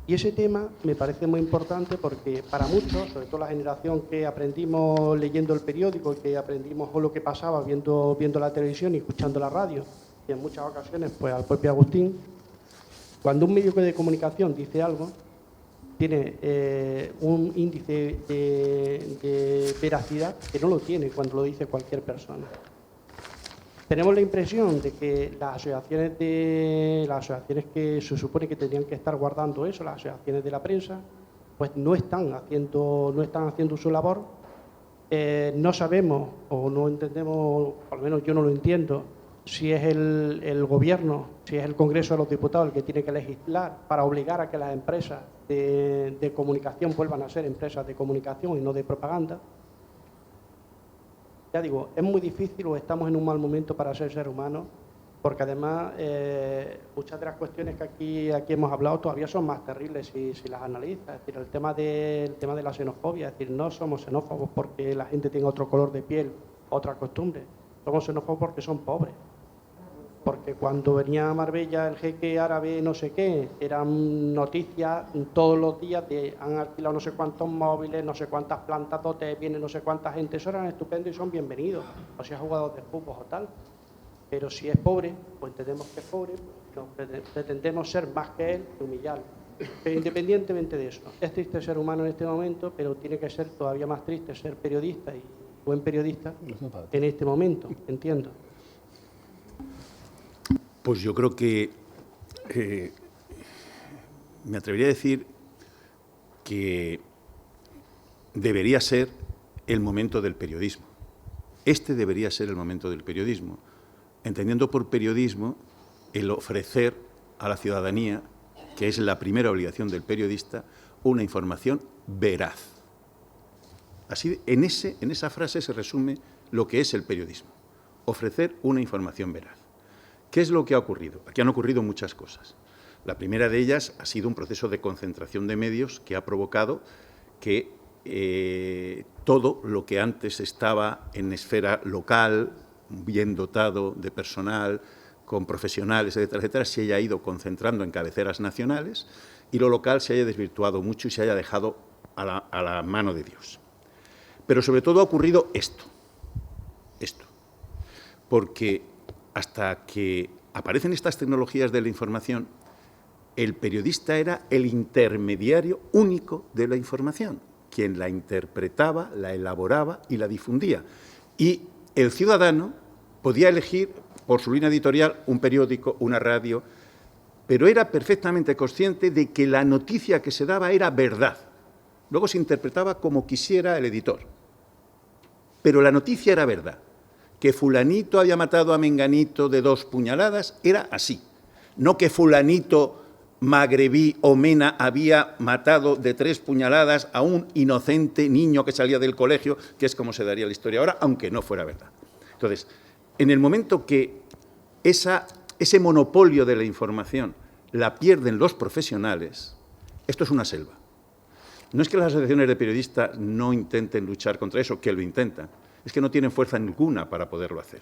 Y ese tema me parece muy importante porque para muchos, sobre todo la generación que aprendimos leyendo el periódico, que aprendimos lo que pasaba viendo la televisión y escuchando la radio, y en muchas ocasiones pues al propio Agustín, cuando un medio de comunicación dice algo, tiene un índice de veracidad que no lo tiene cuando lo dice cualquier persona. Tenemos la impresión de que las asociaciones que se supone que tendrían que estar guardando eso, las asociaciones de la prensa, pues no están haciendo su labor. No sabemos o no entendemos, por lo menos yo no lo entiendo, si es el gobierno, si es el Congreso de los Diputados el que tiene que legislar para obligar a que las empresas de comunicación vuelvan a ser empresas de comunicación y no de propaganda. Ya digo, es muy difícil o estamos en un mal momento para ser humano, porque además muchas de las cuestiones que aquí hemos hablado todavía son más terribles si las analizas. Es decir, el tema de la xenofobia, es decir, no somos xenófobos porque la gente tenga otro color de piel, otra costumbre. Somos xenófobos porque son pobres. Porque cuando venía a Marbella el jeque árabe no sé qué, eran noticias todos los días de han alquilado no sé cuántos móviles, no sé cuántas plantas de hotel, viene no sé cuánta gente, eso eran estupendos y son bienvenidos, o sea, jugadores de fútbol o tal. Pero si es pobre, pues entendemos que es pobre, pues pretendemos ser más que él y humillarlo. Pero independientemente de eso, es triste ser humano en este momento, pero tiene que ser todavía más triste ser periodista y buen periodista en este momento, entiendo. Pues yo creo que me atrevería a decir que debería ser el momento del periodismo. Este debería ser el momento del periodismo, entendiendo por periodismo el ofrecer a la ciudadanía, que es la primera obligación del periodista, una información veraz. Así, en esa frase se resume lo que es el periodismo, ofrecer una información veraz. ¿Qué es lo que ha ocurrido? Aquí han ocurrido muchas cosas. La primera de ellas ha sido un proceso de concentración de medios que ha provocado que todo lo que antes estaba en esfera local, bien dotado de personal, con profesionales, etcétera, etcétera, se haya ido concentrando en cabeceras nacionales y lo local se haya desvirtuado mucho y se haya dejado a la mano de Dios. Pero sobre todo ha ocurrido esto, porque hasta que aparecen estas tecnologías de la información, el periodista era el intermediario único de la información, quien la interpretaba, la elaboraba y la difundía. Y el ciudadano podía elegir por su línea editorial un periódico, una radio, pero era perfectamente consciente de que la noticia que se daba era verdad. Luego se interpretaba como quisiera el editor. Pero la noticia era verdad. Que fulanito había matado a menganito de 2 puñaladas era así. No que fulanito magrebí o mena había matado de 3 puñaladas a un inocente niño que salía del colegio, que es como se daría la historia ahora, aunque no fuera verdad. Entonces, en el momento que ese monopolio de la información la pierden los profesionales, esto es una selva. No es que las asociaciones de periodistas no intenten luchar contra eso, que lo intentan, es que no tienen fuerza ninguna para poderlo hacer.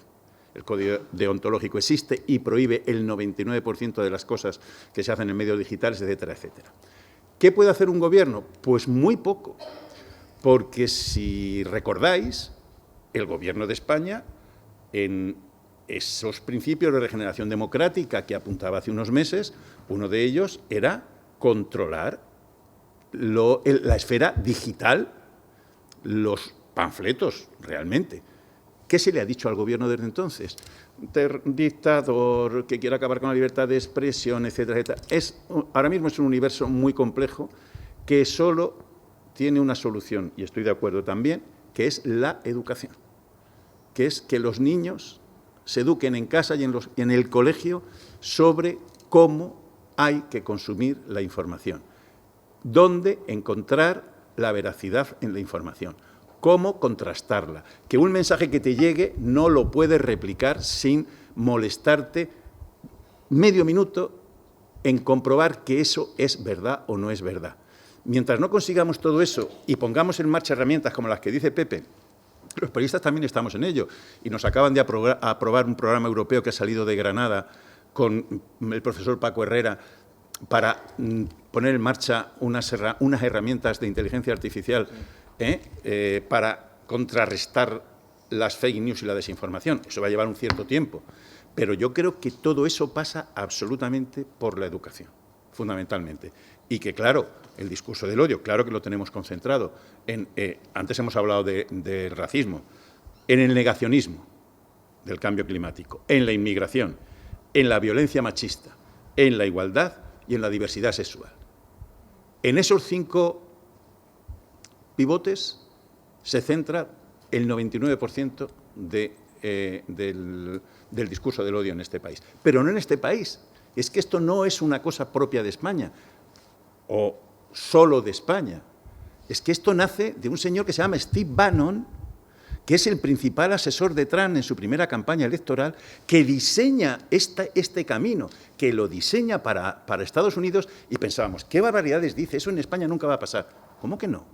El código deontológico existe y prohíbe el 99% de las cosas que se hacen en medios digitales, etcétera, etcétera. ¿Qué puede hacer un gobierno? Pues muy poco, porque si recordáis, el Gobierno de España, en esos principios de regeneración democrática que apuntaba hace unos meses, uno de ellos era controlar la esfera digital, los panfletos, realmente. ¿Qué se le ha dicho al Gobierno desde entonces? Dictador, que quiere acabar con la libertad de expresión, etcétera, etcétera. Ahora mismo es un universo muy complejo que solo tiene una solución, y estoy de acuerdo también, que es la educación, que es que los niños se eduquen en casa y en el colegio sobre cómo hay que consumir la información, dónde encontrar la veracidad en la información, cómo contrastarla, que un mensaje que te llegue no lo puedes replicar sin molestarte medio minuto en comprobar que eso es verdad o no es verdad. Mientras no consigamos todo eso y pongamos en marcha herramientas como las que dice Pepe, los periodistas también estamos en ello y nos acaban de aprobar un programa europeo que ha salido de Granada con el profesor Paco Herrera para poner en marcha unas herramientas de inteligencia artificial para contrarrestar las fake news y la desinformación. Eso va a llevar un cierto tiempo, pero yo creo que todo eso pasa absolutamente por la educación, fundamentalmente. Y que, claro, el discurso del odio, claro que lo tenemos concentrado en, antes hemos hablado del racismo, en el negacionismo del cambio climático, en la inmigración, en la violencia machista, en la igualdad y en la diversidad sexual. En esos 5 pivotes se centra el 99% del discurso del odio en este país. Pero no en este país. Es que esto no es una cosa propia de España o solo de España. Es que esto nace de un señor que se llama Steve Bannon, que es el principal asesor de Trump en su primera campaña electoral, que diseña este camino, que lo diseña para Estados Unidos, y pensábamos, ¿qué barbaridades dice? Eso en España nunca va a pasar. ¿Cómo que no?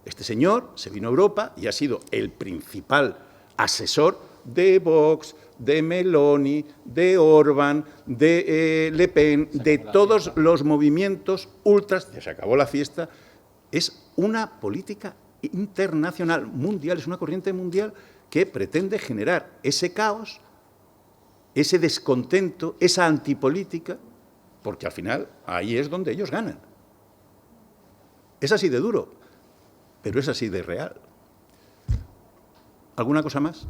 Este señor se vino a Europa y ha sido el principal asesor de Vox, de Meloni, de Orbán, de Le Pen, de todos los movimientos ultras. Ya se acabó la fiesta. Es una política internacional, mundial, es una corriente mundial que pretende generar ese caos, ese descontento, esa antipolítica porque al final ahí es donde ellos ganan. Es así de duro, pero es así de real. ¿Alguna cosa más?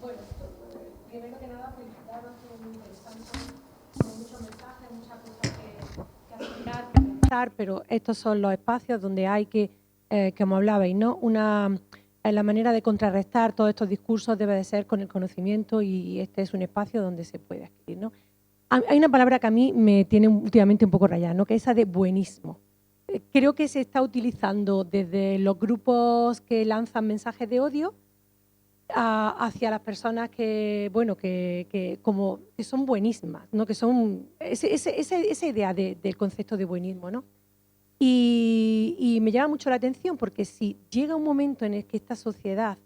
Bueno, primero que nada, felicitaros, fue muy interesante, con muchos mensajes, muchas cosas que aplicar, que pensar, pero estos son los espacios donde hay que, como hablabais, ¿no? La manera de contrarrestar todos estos discursos debe de ser con el conocimiento y este es un espacio donde se puede adquirir, ¿no? Hay una palabra que a mí me tiene últimamente un poco rayada, ¿no? Que es esa de buenismo. Creo que se está utilizando desde los grupos que lanzan mensajes de odio hacia las personas que, bueno, que son buenísimas, ¿no? Que son esa idea del concepto de buenismo, ¿no? Y me llama mucho la atención porque si llega un momento en el que esta sociedad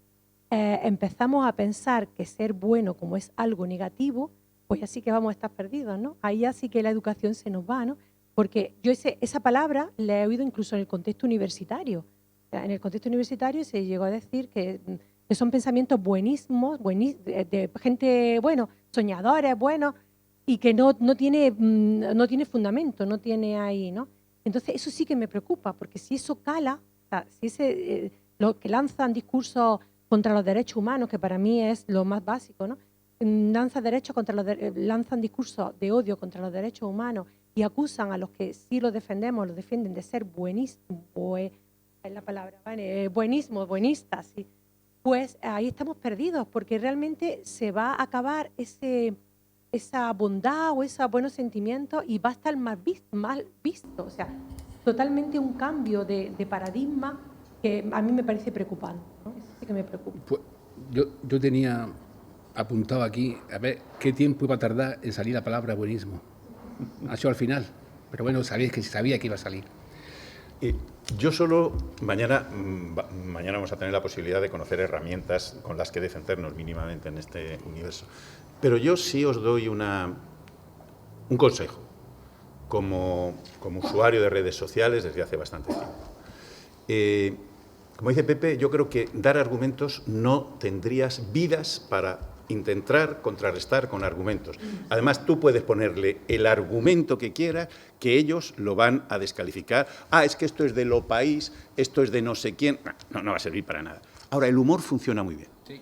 empezamos a pensar que ser bueno como es algo negativo, pues ya sí que vamos a estar perdidos, ¿no? Ahí ya sí que la educación se nos va, ¿no? Porque yo esa palabra la he oído incluso en el contexto universitario. En el contexto universitario se llegó a decir que son pensamientos buenísimos, de gente, bueno, soñadores, buenos, y que no tiene fundamento, no tiene ahí, ¿no? Entonces eso sí que me preocupa, porque si eso cala, o sea, si los que lanzan discursos contra los derechos humanos, que para mí es lo más básico, ¿no? Lanzan discursos de odio contra los derechos humanos y acusan a los que sí los defendemos, los defienden de ser buenistas, ¿sí? Pues ahí estamos perdidos, porque realmente se va a acabar esa bondad o esos buenos sentimientos y va a estar mal visto. O sea, totalmente un cambio de paradigma que a mí me parece preocupante, ¿no? Eso sí que me preocupa. Pues yo tenía apuntado aquí a ver qué tiempo iba a tardar en salir la palabra buenismo. Ha sido al final, pero bueno, sabía que iba a salir. Yo solo, mañana vamos a tener la posibilidad de conocer herramientas con las que defendernos mínimamente en este universo. Pero yo sí os doy un consejo, como usuario de redes sociales desde hace bastante tiempo. Como dice Pepe, yo creo que dar argumentos no tendrías vidas para intentar contrarrestar con argumentos. Además, tú puedes ponerle el argumento que quieras, que ellos lo van a descalificar. Es que esto es de lo país, esto es de no sé quién. No va a servir para nada. Ahora, el humor funciona muy bien. Sí.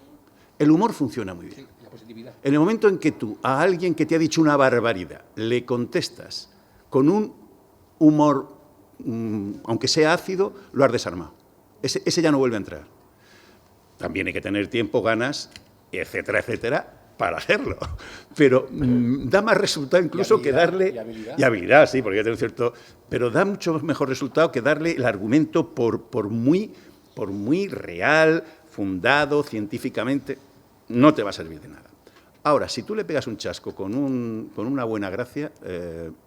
El humor funciona muy bien. Sí, la positividad. En el momento en que tú a alguien que te ha dicho una barbaridad le contestas con un humor, aunque sea ácido, lo has desarmado. Ese ya no vuelve a entrar. También hay que tener tiempo, ganas, etcétera, etcétera, para hacerlo. Pero da más resultado incluso que darle... Y habilidad, sí, porque ya tiene un cierto... Pero da mucho mejor resultado que darle el argumento por muy real, fundado, científicamente. No te va a servir de nada. Ahora, si tú le pegas un chasco con una buena gracia,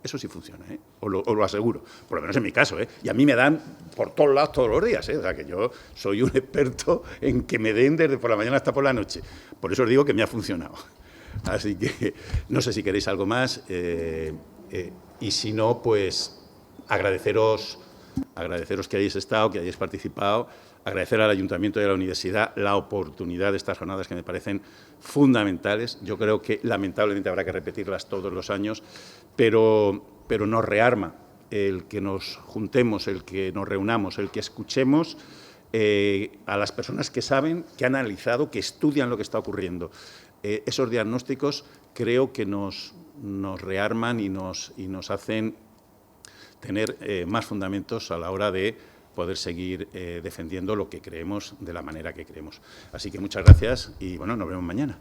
eso sí funciona, ¿eh? Os lo aseguro. Por lo menos en mi caso, ¿eh? Y a mí me dan por todos lados todos los días, ¿eh? O sea, que yo soy un experto en que me den desde por la mañana hasta por la noche. Por eso os digo que me ha funcionado. Así que no sé si queréis algo más. Y si no, pues agradeceros que hayáis estado, que hayáis participado. Agradecer al Ayuntamiento y a la Universidad la oportunidad de estas jornadas que me parecen fundamentales. Yo creo que lamentablemente habrá que repetirlas todos los años, pero nos rearma el que nos juntemos, el que nos reunamos, el que escuchemos a las personas que saben, que han analizado, que estudian lo que está ocurriendo. Esos diagnósticos creo que nos rearman y nos hacen tener más fundamentos a la hora de poder seguir defendiendo lo que creemos de la manera que creemos. Así que muchas gracias y, bueno, nos vemos mañana.